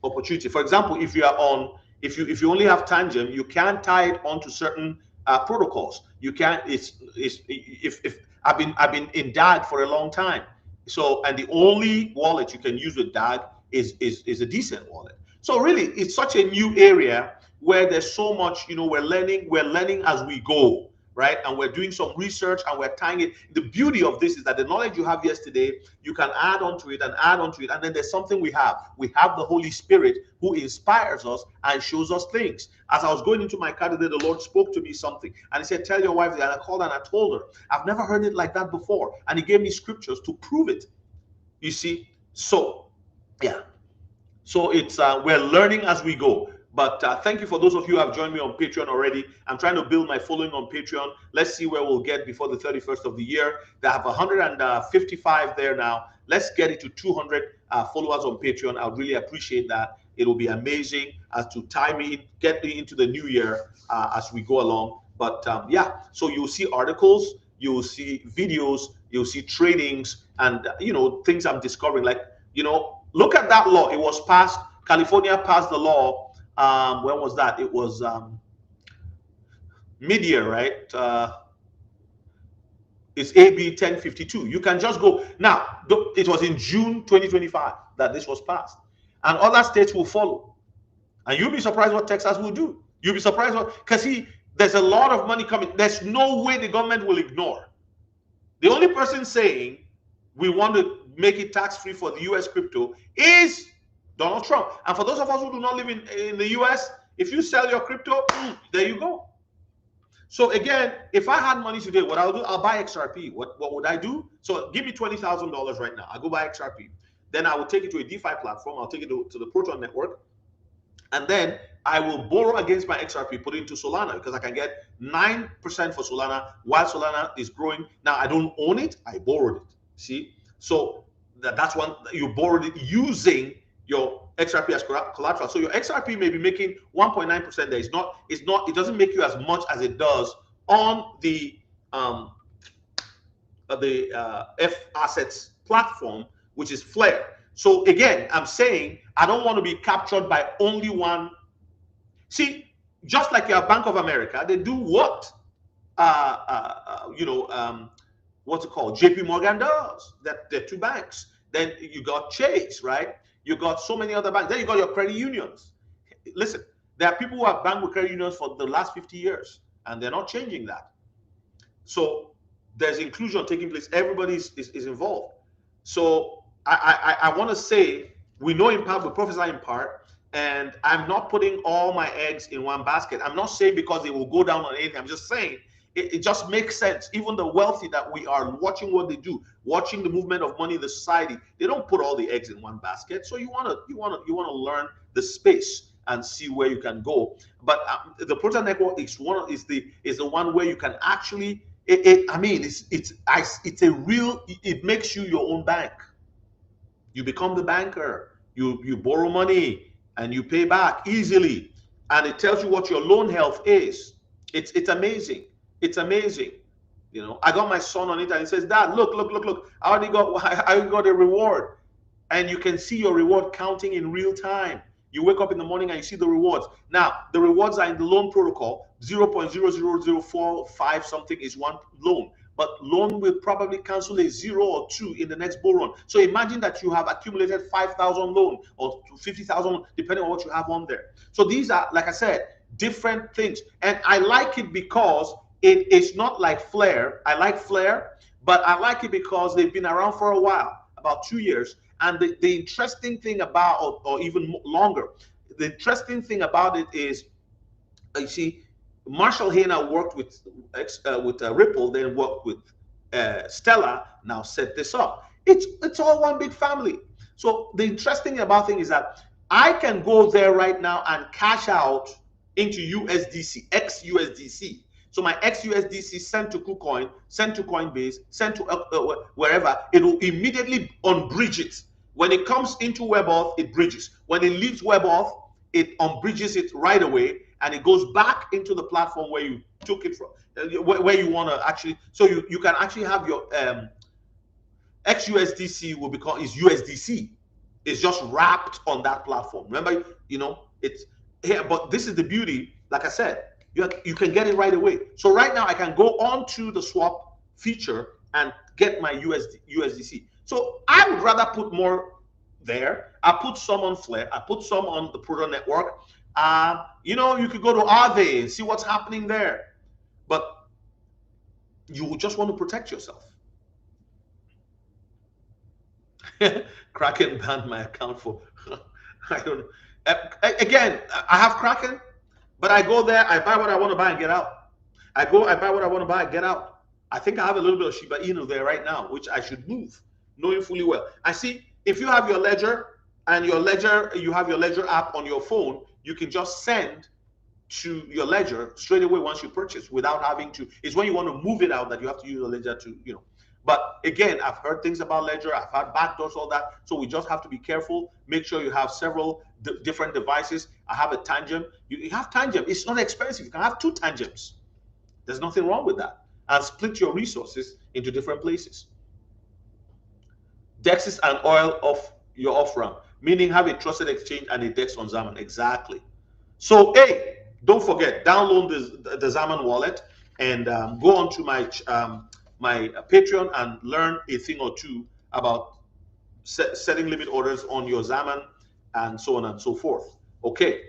opportunity. For example, if you are on, if you only have Tangent, you can't tie it onto certain protocols. You can't. If I've been in DAG for a long time, so and the only wallet you can use with DAG is a decent wallet. So really, it's such a new area where there's so much. We're learning as we go. Right? And we're doing some research and we're tying it. The beauty of this is that the knowledge you have yesterday, you can add onto it and add onto it. And then there's something we have. We have the Holy Spirit who inspires us and shows us things. As I was going into my car today, the Lord spoke to me something. And he said, tell your wife that. And I called and I told her, I've never heard it like that before. And he gave me scriptures to prove it. You see? So, yeah. So it's we're learning as we go. But thank you for those of you who have joined me on Patreon already. I'm trying to build my following on Patreon. Let's see where we'll get before the 31st of the year. They have 155 there now. Let's get it to 200 followers on Patreon. I would really appreciate that. It will be amazing as to tie me, get me into the new year as we go along. But yeah, so you'll see articles, you'll see videos, you'll see trainings, and things I'm discovering. Like look at that law. It was passed. California passed the law. When was that? It was mid-year, right? It's AB 1052. You can just go. Now, it was in June 2025 that this was passed. And other states will follow. And you'll be surprised what Texas will do. You'll be surprised because there's a lot of money coming. There's no way the government will ignore. The only person saying we want to make it tax-free for the US crypto is Donald Trump. And for those of us who do not live in the US, if you sell your crypto, there you go. So again, if I had money today, what I'll do, I'll buy XRP. What would I do? So give me $20,000 right now. I'll go buy XRP. Then I will take it to a DeFi platform. I'll take it to the Proton network. And then I will borrow against my XRP, put it into Solana because I can get 9% for Solana while Solana is growing. Now, I don't own it. I borrowed it. See? So that's one. You borrowed it using your XRP as collateral. So your XRP may be making 1.9% there. It doesn't make you as much as it does on um, the F assets platform, which is Flare. So again, I'm saying I don't want to be captured by only one. See, just like your Bank of America, they do what what's it called? JP Morgan does. That they're two banks. Then you got Chase, right? You got so many other banks. Then you got your credit unions. Listen, there are people who have banked with credit unions for the last 50 years, and they're not changing that. So there's inclusion taking place. Everybody is involved. So I want to say we know in part, we prophesy in part, and I'm not putting all my eggs in one basket. I'm not saying because it will go down on anything. I'm just saying it just makes sense. Even the wealthy that we are watching what they do, watching the movement of money in the society, they don't put all the eggs in one basket. So you want to learn the space and see where you can go. But the Proton Network is the one where you can actually. It's a real. It makes you your own bank. You become the banker. You borrow money and you pay back easily, and it tells you what your loan health is. It's amazing. It's amazing. I got my son on it, and he says, "Dad, look! I already got a reward," and you can see your reward counting in real time. You wake up in the morning and you see the rewards. Now, the rewards are in the loan protocol. 0.00045 something is one loan. But loan will probably cancel a 0 or 2 in the next bull run. So imagine that you have accumulated 5,000 loan or 50,000, depending on what you have on there. So these are, like I said, different things. And I like it because it's not like Flare. I like Flare, but I like it because they've been around for a while, about 2 years. And the interesting thing about, or even longer, the interesting thing about it is, you see, Marshall Hayner worked with Ripple, then worked with Stellar, now set this up. It's all one big family. So the interesting thing about thing is that I can go there right now and cash out into USDC, XUSDC. So my XUSDC sent to KuCoin, sent to Coinbase, sent to wherever, it will immediately unbridge it. When it comes into WebAuth, it bridges. When it leaves WebAuth, it unbridges it right away, and it goes back into the platform where you took it from, where you want to actually. So you can actually have your XUSDC will become is USDC. It's just wrapped on that platform. Remember, it's here. But this is the beauty. Like I said, you can get it right away. So right now, I can go on to the swap feature and get my USDC. So I would rather put more there. I put some on Flare. I put some on the Proton Network. You could go to Aave and see what's happening there. But you just want to protect yourself. Kraken banned my account for, I don't know. Again, I have Kraken, but I go there, I buy what I want to buy and get out. I buy what I want to buy and get out. I think I have a little bit of Shiba Inu there right now, which I should move, knowing fully well. I see if you have your Ledger and you have your Ledger app on your phone, you can just send to your Ledger straight away once you purchase without having to. It's when you want to move it out that you have to use your Ledger to. But again, I've heard things about Ledger. I've had backdoors, all that. So we just have to be careful. Make sure you have several different devices. I have a Tangem. You have Tangem. It's not expensive. You can have 2 Tangems. There's nothing wrong with that. And split your resources into different places. DEX is an oil of your off-ramp, meaning have a trusted exchange and a DEX on Zaman. Exactly. So, hey, don't forget, download the Zaman wallet and go on to my Patreon and learn a thing or two about setting limit orders on your Zaman and so on and so forth. Okay.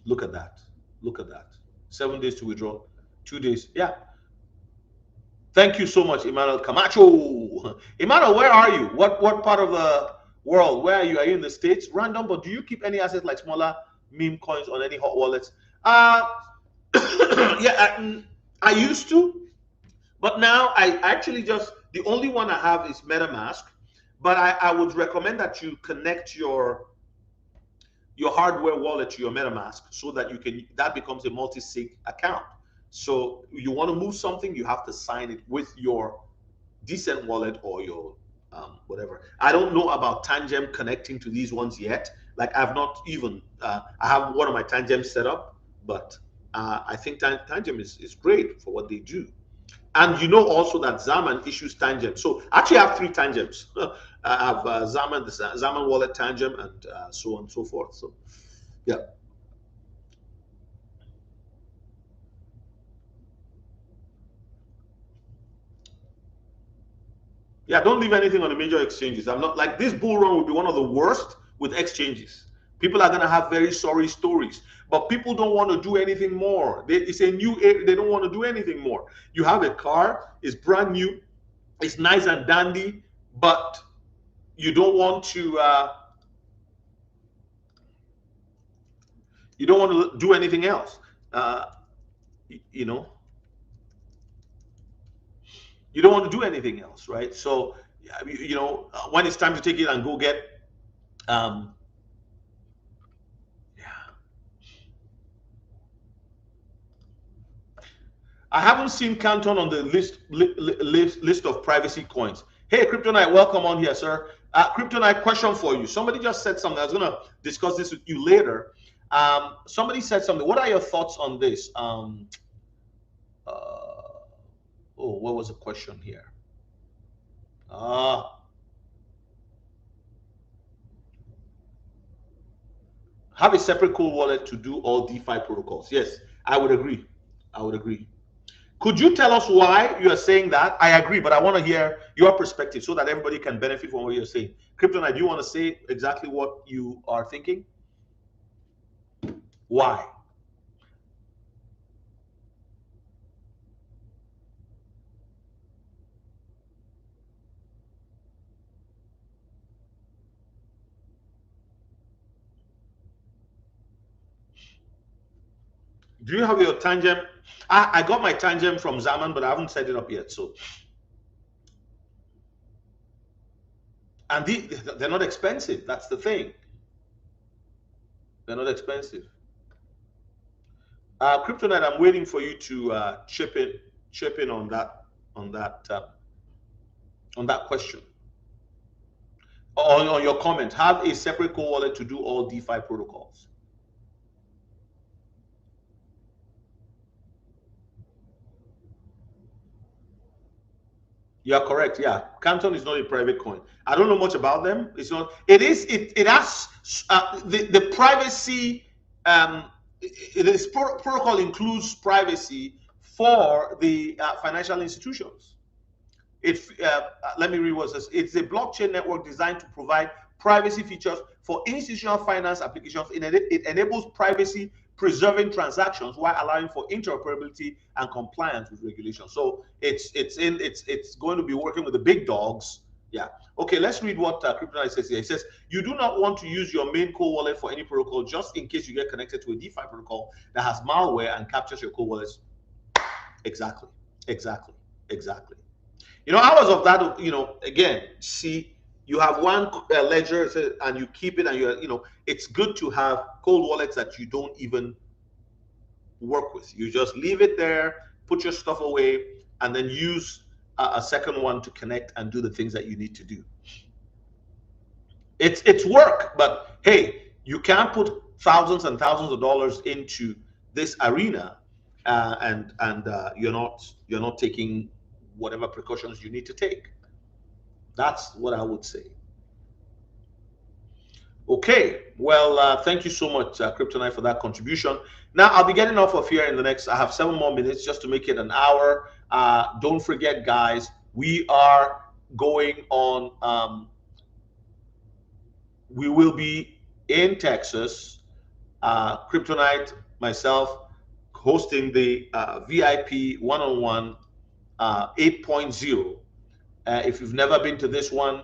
Look at that. Look at that. 7 days to withdraw, 2 days. Yeah. Thank you so much, Emmanuel Camacho. Emmanuel, where are you? What part of the world? Where are you? Are you in the States? Random, but do you keep any assets like smaller meme coins on any hot wallets? Yeah, I used to, but now I actually the only one I have is MetaMask, but I would recommend that you connect your hardware wallet to your MetaMask so that that becomes a multi-sig account. So you want to move something, you have to sign it with your decent wallet or your whatever. I don't know about Tangem connecting to these ones yet. Like I've not even, I have one of my Tangem set up, but I think Tangem is great for what they do. And you know also that Zaman issues Tangem. So actually I have three Tangems. I have Zaman, the Zaman wallet Tangem, and so on and so forth. So yeah. Yeah, don't leave anything on the major exchanges. I'm not like this bull run will be one of the worst with exchanges. People are gonna have very sorry stories, but people don't want to do anything more. It's a new area. They don't want to do anything more. You have a car, it's brand new, it's nice and dandy, but you don't want to. You don't want to do anything else. Uh, you know, you don't want to do anything else, right? So, when it's time to take it and go get. Um, I haven't seen Canton on the list of privacy coins. Hey, Kryptonite, welcome on here, sir. Kryptonite, question for you. Somebody just said something. I was going to discuss this with you later. Somebody said something. What are your thoughts on this? What was the question here? Have a separate cold wallet to do all DeFi protocols. Yes, I would agree. I would agree. Could you tell us why you are saying that? I agree, but I want to hear your perspective so that everybody can benefit from what you're saying. Kryptonite, do you want to say exactly what you are thinking? Why? Do you have your Tangem? I got my Tangem from Zaman, but I haven't set it up yet. So, and they're not expensive. That's the thing. They're not expensive. Kryptonite, I'm waiting for you to chip in on that question. On your comment, have a separate cold wallet to do all DeFi protocols. You are correct. Yeah, Canton is not a private coin. I don't know much about them. It's not. It is. It has the privacy. This protocol includes privacy for the financial institutions. Let me read what it says. It's a blockchain network designed to provide privacy features for institutional finance applications. It enables privacy preserving transactions while allowing for interoperability and compliance with regulations. So it's going to be working with the big dogs. Yeah. Okay, let's read what Kryptonite says here. It says, you do not want to use your main cold wallet for any protocol just in case you get connected to a DeFi protocol that has malware and captures your cold wallets. Exactly. Exactly. Exactly. Hours of that, again, see, you have one ledger and you keep it, and it's good to have cold wallets that you don't even work with. You just leave it there, put your stuff away, and then use a second one to connect and do the things that you need to do. It's work, but hey, you can't put thousands and thousands of dollars into this arena and you're not taking whatever precautions you need to take. That's what I would say. Okay, well, thank you so much, Kryptonite, for that contribution. Now, I'll be getting off of here in the next, I have 7 more minutes just to make it an hour. Don't forget, guys, we are going on, we will be in Texas, Kryptonite, myself, hosting the VIP one-on-one 8.0. If you've never been to this one,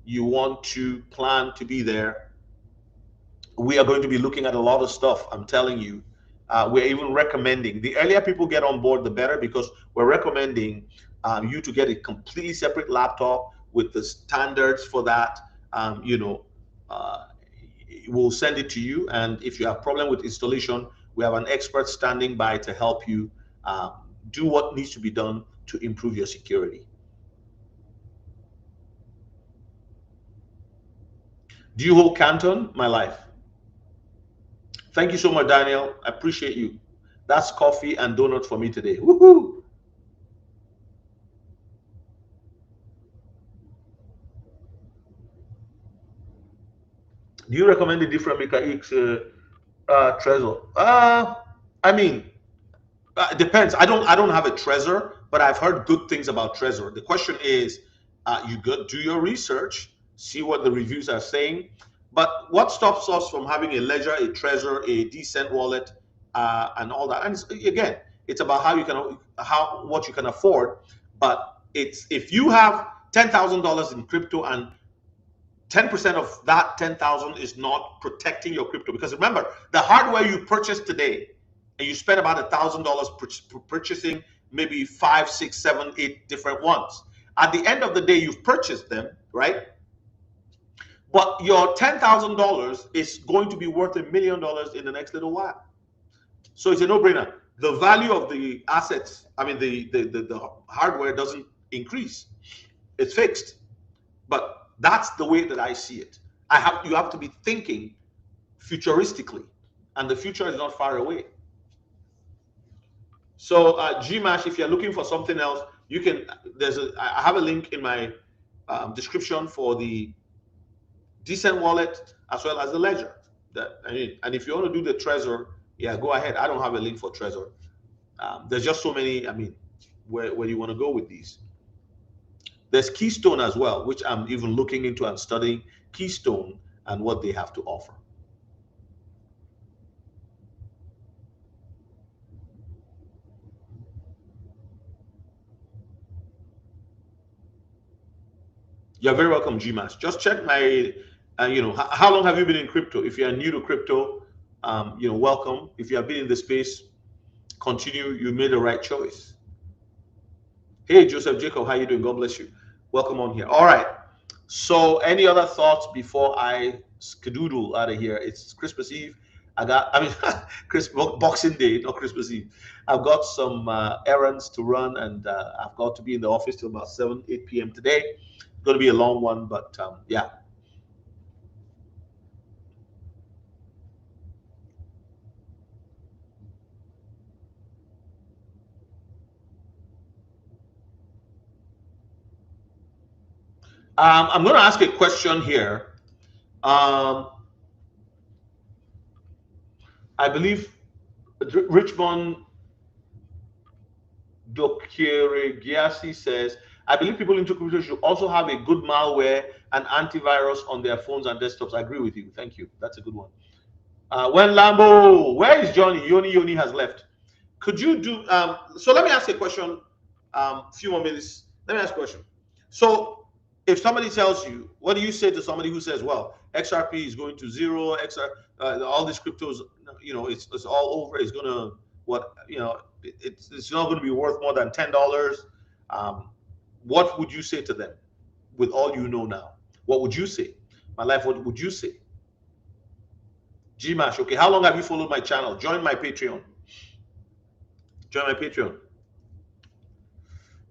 you want to plan to be there. We are going to be looking at a lot of stuff. I'm telling you, we're even recommending, the earlier people get on board, the better, because we're recommending you to get a completely separate laptop with the standards for that. We'll send it to you. And if you have a problem with installation, we have an expert standing by to help you do what needs to be done to improve your security. Do you hold Canton? My life. Thank you so much, Daniel. I appreciate you. That's coffee and donut for me today. Woohoo! Do you recommend a different Maker X Trezor? I mean, it depends. I don't have a Trezor, but I've heard good things about Trezor. The question is, you go do your research, see what the reviews are saying. But what stops us from having a ledger, a Trezor, a decent wallet, and all that? And again, it's about what you can afford. But it's if you have $10,000 in crypto and 10% of that 10,000 is not protecting your crypto, because remember, the hardware you purchase today and you spend about $1,000 purchasing maybe 5, 6, 7, 8 different ones. At the end of the day, you've purchased them, right? But your $10,000 is going to be worth $1 million in the next little while. So it's a no-brainer. The value of the assets, I mean the hardware doesn't increase. It's fixed. But that's the way that I see it. You have to be thinking futuristically, and the future is not far away. So Gmash, if you're looking for something else, you can. I have a link in my description for the decent wallet as well as the ledger. And if you want to do the Trezor, yeah, go ahead. I don't have a link for Trezor. There's just so many. I mean, where you want to go with these? There's Keystone as well, which I'm even looking into and studying Keystone and what they have to offer. You're very welcome, GMAS. Just check my, how long have you been in crypto? If you're new to crypto, welcome. If you have been in the space, continue. You made the right choice. Hey, Joseph Jacob, how you doing? God bless you. Welcome on here. All right. So, any other thoughts before I skedoodle out of here? It's Christmas Eve. Boxing Day, not Christmas Eve. I've got some errands to run, and I've got to be in the office till about 7, 8 p.m. today. It's going to be a long one, but yeah. I'm going to ask a question here. I believe Richmond Dokyeregiasi says, I believe people into crypto should also have a good malware and antivirus on their phones and desktops. I agree with you. Thank you. That's a good one. When Lambo, where is Johnny? Yoni has left. Could you do, so let me ask you a question, a few more minutes. Let me ask a question. So if somebody tells you, what do you say to somebody who says, well, XRP is going to zero, all these cryptos, it's all over, it's going to, it's not going to be worth more than $10. What would you say to them with all you know now? What would you say? My life, what would you say? Gmash, okay, how long have you followed my channel? Join my Patreon. Join my Patreon.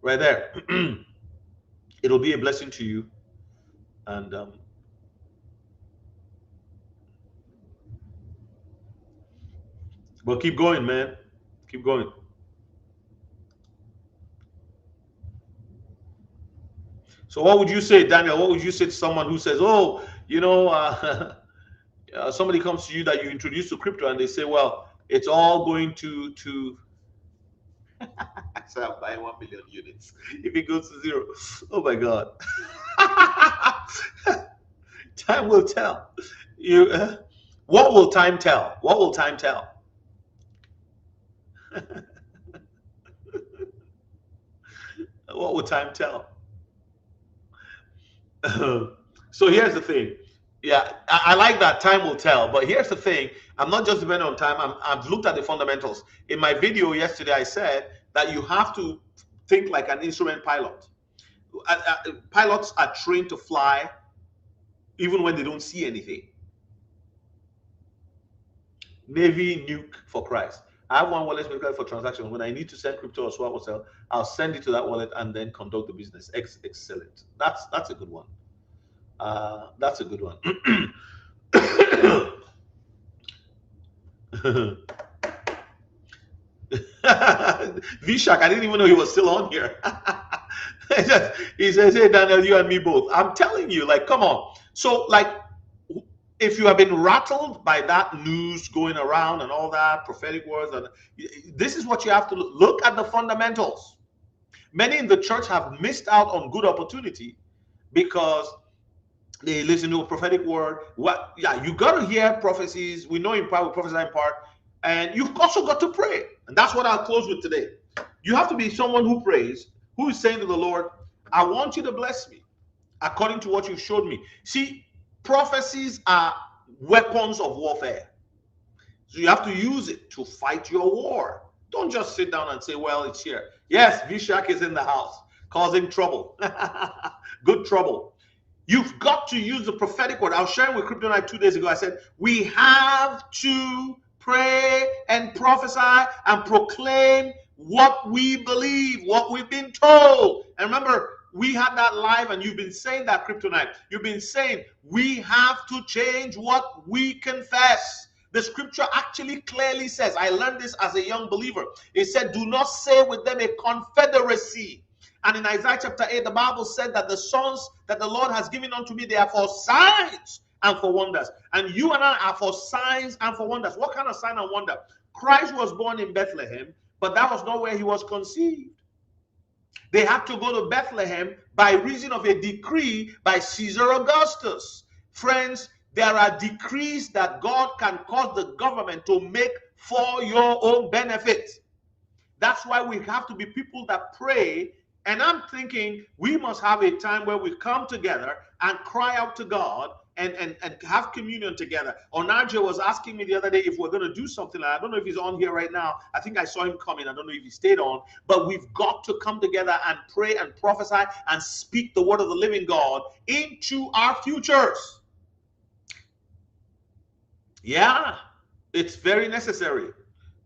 Right there. It'll be a blessing to you. And but keep going, man. Keep going. So what would you say, Daniel? What would you say to someone who says, oh, somebody comes to you that you introduce to crypto and they say, well, it's all going to so I'm buying 1 million units if it goes to zero. Oh my God. Time will tell. What will time tell? What will time tell? What will time tell? So here's the thing. Yeah, I like that. Time will tell. But here's the thing. I'm not just depending on time. I've looked at the fundamentals. In my video yesterday, I said that you have to think like an instrument pilot. Pilots are trained to fly even when they don't see anything. Navy nuke for Christ. I have one wallet specifically for transactions. When I need to send crypto or swap or sell, I'll send it to that wallet and then conduct the business. Excellent. That's a good one. That's a good one. Vishak, I didn't even know he was still on here. He says, "Hey Daniel, you and me both." I'm telling you, like, come on. So, like, if you have been rattled by that news going around and all that prophetic words, and this is what you have to look at the fundamentals. Many in the church have missed out on good opportunity because they listen to a prophetic word. What? Yeah, you got to hear prophecies. We know in part, we prophesy in part, and you've also got to pray. And that's what I'll close with today. You have to be someone who prays, who is saying to the Lord, "I want you to bless me according to what you showed me." See, prophecies are weapons of warfare. So you have to use it to fight your war. Don't just sit down and say, "Well, it's here." Yes, Vishak is in the house causing trouble. Good trouble. You've got to use the prophetic word. I was sharing with Kryptonite 2 days ago. I said, we have to pray and prophesy and proclaim what we believe, what we've been told. And remember, we had that live, and you've been saying that, Kryptonite. You've been saying, we have to change what we confess. The scripture actually clearly says, I learned this as a young believer. It said, do not say with them a confederacy. And in Isaiah chapter 8, the Bible said that the sons that the Lord has given unto me, they are for signs and for wonders. And you and I are for signs and for wonders. What kind of sign and wonder? Christ was born in Bethlehem, but that was not where he was conceived. They had to go to Bethlehem by reason of a decree by Caesar Augustus. Friends, there are decrees that God can cause the government to make for your own benefit. That's why we have to be people that pray. And I'm thinking we must have a time where we come together and cry out to God and have communion together. Onaje was asking me the other day if we're going to do something. I don't know if he's on here right now. I think I saw him coming. I don't know if he stayed on. But we've got to come together and pray and prophesy and speak the word of the living God into our futures. Yeah, it's very necessary.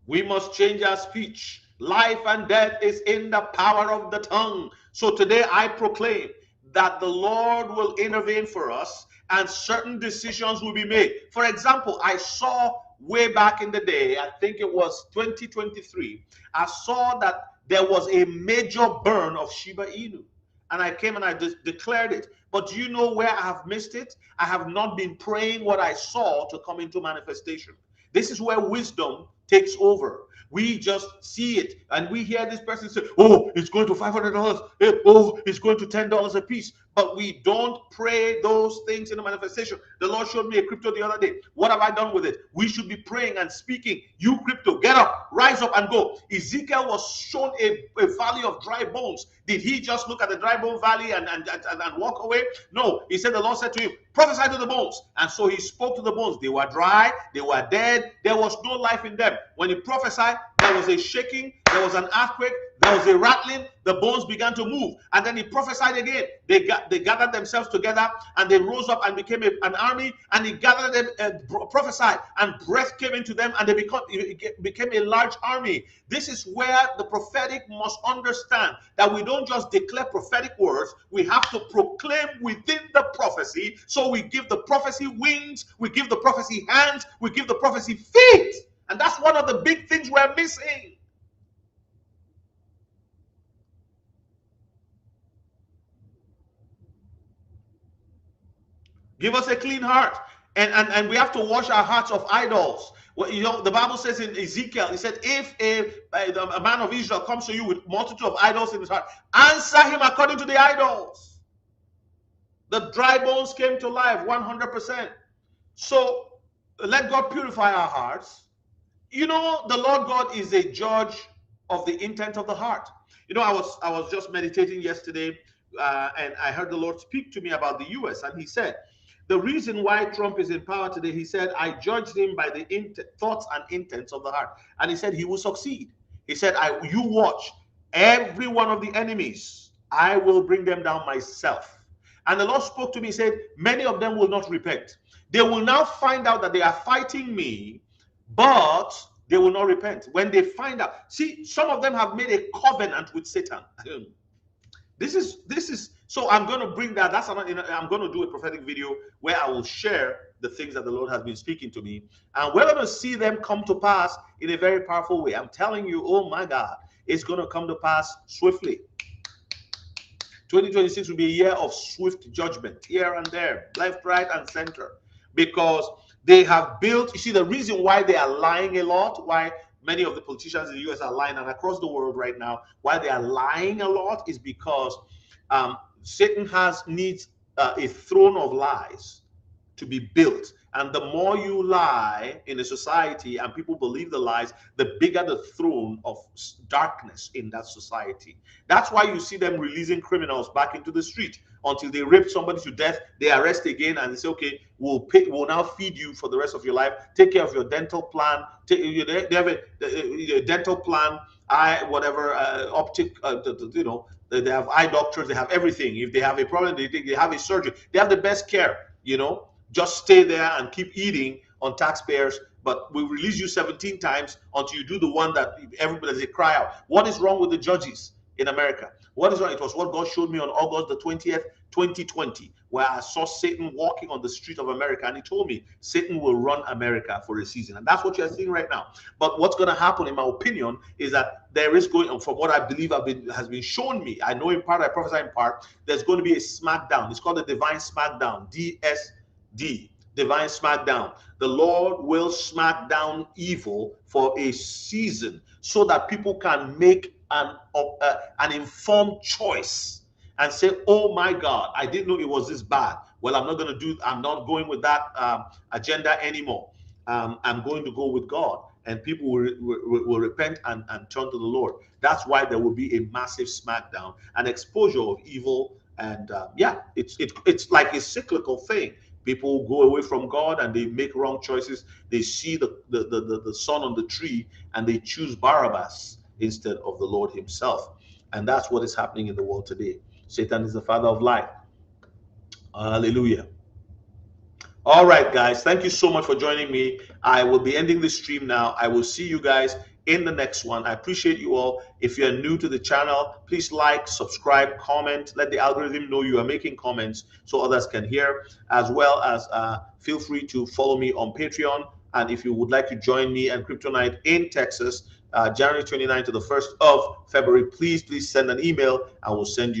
We must change our speech. Life and death is in the power of the tongue. So today I proclaim that the Lord will intervene for us and certain decisions will be made. For example, I saw way back in the day, I think it was 2023, I saw that there was a major burn of Shiba Inu. And I came and I declared it. But do you know where I have missed it? I have not been praying what I saw to come into manifestation. This is where wisdom takes over. We just see it and we hear this person say, oh, it's going to $500. Oh, it's going to $10 a piece. But we don't pray those things in the manifestation. The Lord showed me a crypto the other day. What have I done with it? We should be praying and speaking. You crypto, get up, rise up and go. Ezekiel was shown a valley of dry bones. Did he just look at the dry bone valley and walk away? No, he said, the Lord said to him, prophesy to the bones. And so he spoke to the bones. They were dry, they were dead, there was no life in them. When he prophesied, there was a shaking, there was an earthquake, there was a rattling, the bones began to move. And then he prophesied again. They gathered themselves together and they rose up and became an army, and he gathered them, prophesied, and breath came into them and they became a large army. This is where the prophetic must understand that we don't just declare prophetic words, we have to proclaim within the prophecy. So we give the prophecy wings, we give the prophecy hands, we give the prophecy feet. And that's one of the big things we're missing. Give us a clean heart. And we have to wash our hearts of idols. Well, you know, the Bible says in Ezekiel, it said, if a man of Israel comes to you with multitude of idols in his heart, answer him according to the idols. The dry bones came to life 100%. So let God purify our hearts. You know, the Lord God is a judge of the intent of the heart. You know, I was just meditating yesterday, and I heard the Lord speak to me about the U.S. And he said, the reason why Trump is in power today, he said, I judged him by the thoughts and intents of the heart. And he said he will succeed. He said, you watch, every one of the enemies, I will bring them down myself. And the Lord spoke to me, said, many of them will not repent. They will now find out that they are fighting me, but they will not repent. When they find out, see, some of them have made a covenant with Satan. So I'm going to bring that. I'm going to do a prophetic video where I will share the things that the Lord has been speaking to me, and we're going to see them come to pass in a very powerful way. I'm telling you, oh my God, it's going to come to pass swiftly. 2026 will be a year of swift judgment here and there, left, right, and center, because they have built. You see, the reason why they are lying a lot, why many of the politicians in the US are lying, and across the world right now, why they are lying a lot is because Satan needs a throne of lies to be built. And the more you lie in a society and people believe the lies, the bigger the throne of darkness in that society. That's why you see them releasing criminals back into the street until they rape somebody to death. They arrest again and they say, okay, we'll now feed you for the rest of your life. Take care of your dental plan. They have a dental plan, optic, they have eye doctors, they have everything. If they have a problem, they have a surgeon. They have the best care, Just stay there and keep eating on taxpayers, but we release you 17 times until you do the one that everybody, they cry out. What is wrong with the judges in America? What is wrong? It was what God showed me on August the 20th, 2020, where I saw Satan walking on the street of America, and he told me Satan will run America for a season. And that's what you're seeing right now. But what's going to happen, in my opinion, is that there is going on, from what I believe has been shown me, I know in part, I prophesy in part, there's going to be a smackdown. It's called the divine smackdown, DSD, divine smackdown. The Lord will smack down evil for a season so that people can make an informed choice and say, oh my God, I didn't know it was this bad. Well, I'm not going with that agenda anymore. I'm going to go with God, and people will repent and turn to the Lord. That's why there will be a massive smackdown, an exposure of evil. And it's like a cyclical thing. People go away from God and they make wrong choices. They see the son on the tree and they choose Barabbas instead of the Lord himself. And that's what is happening in the world today. Satan is the father of lie. Hallelujah. All right, guys. Thank you so much for joining me. I will be ending the stream now. I will see you guys in the next one. I appreciate you all. If you're new to the channel, please like, subscribe, comment. Let the algorithm know you are making comments so others can hear, as well as feel free to follow me on Patreon. And if you would like to join me and Kryptonite in Texas, January 29th to the 1st of February, please send an email. I will send you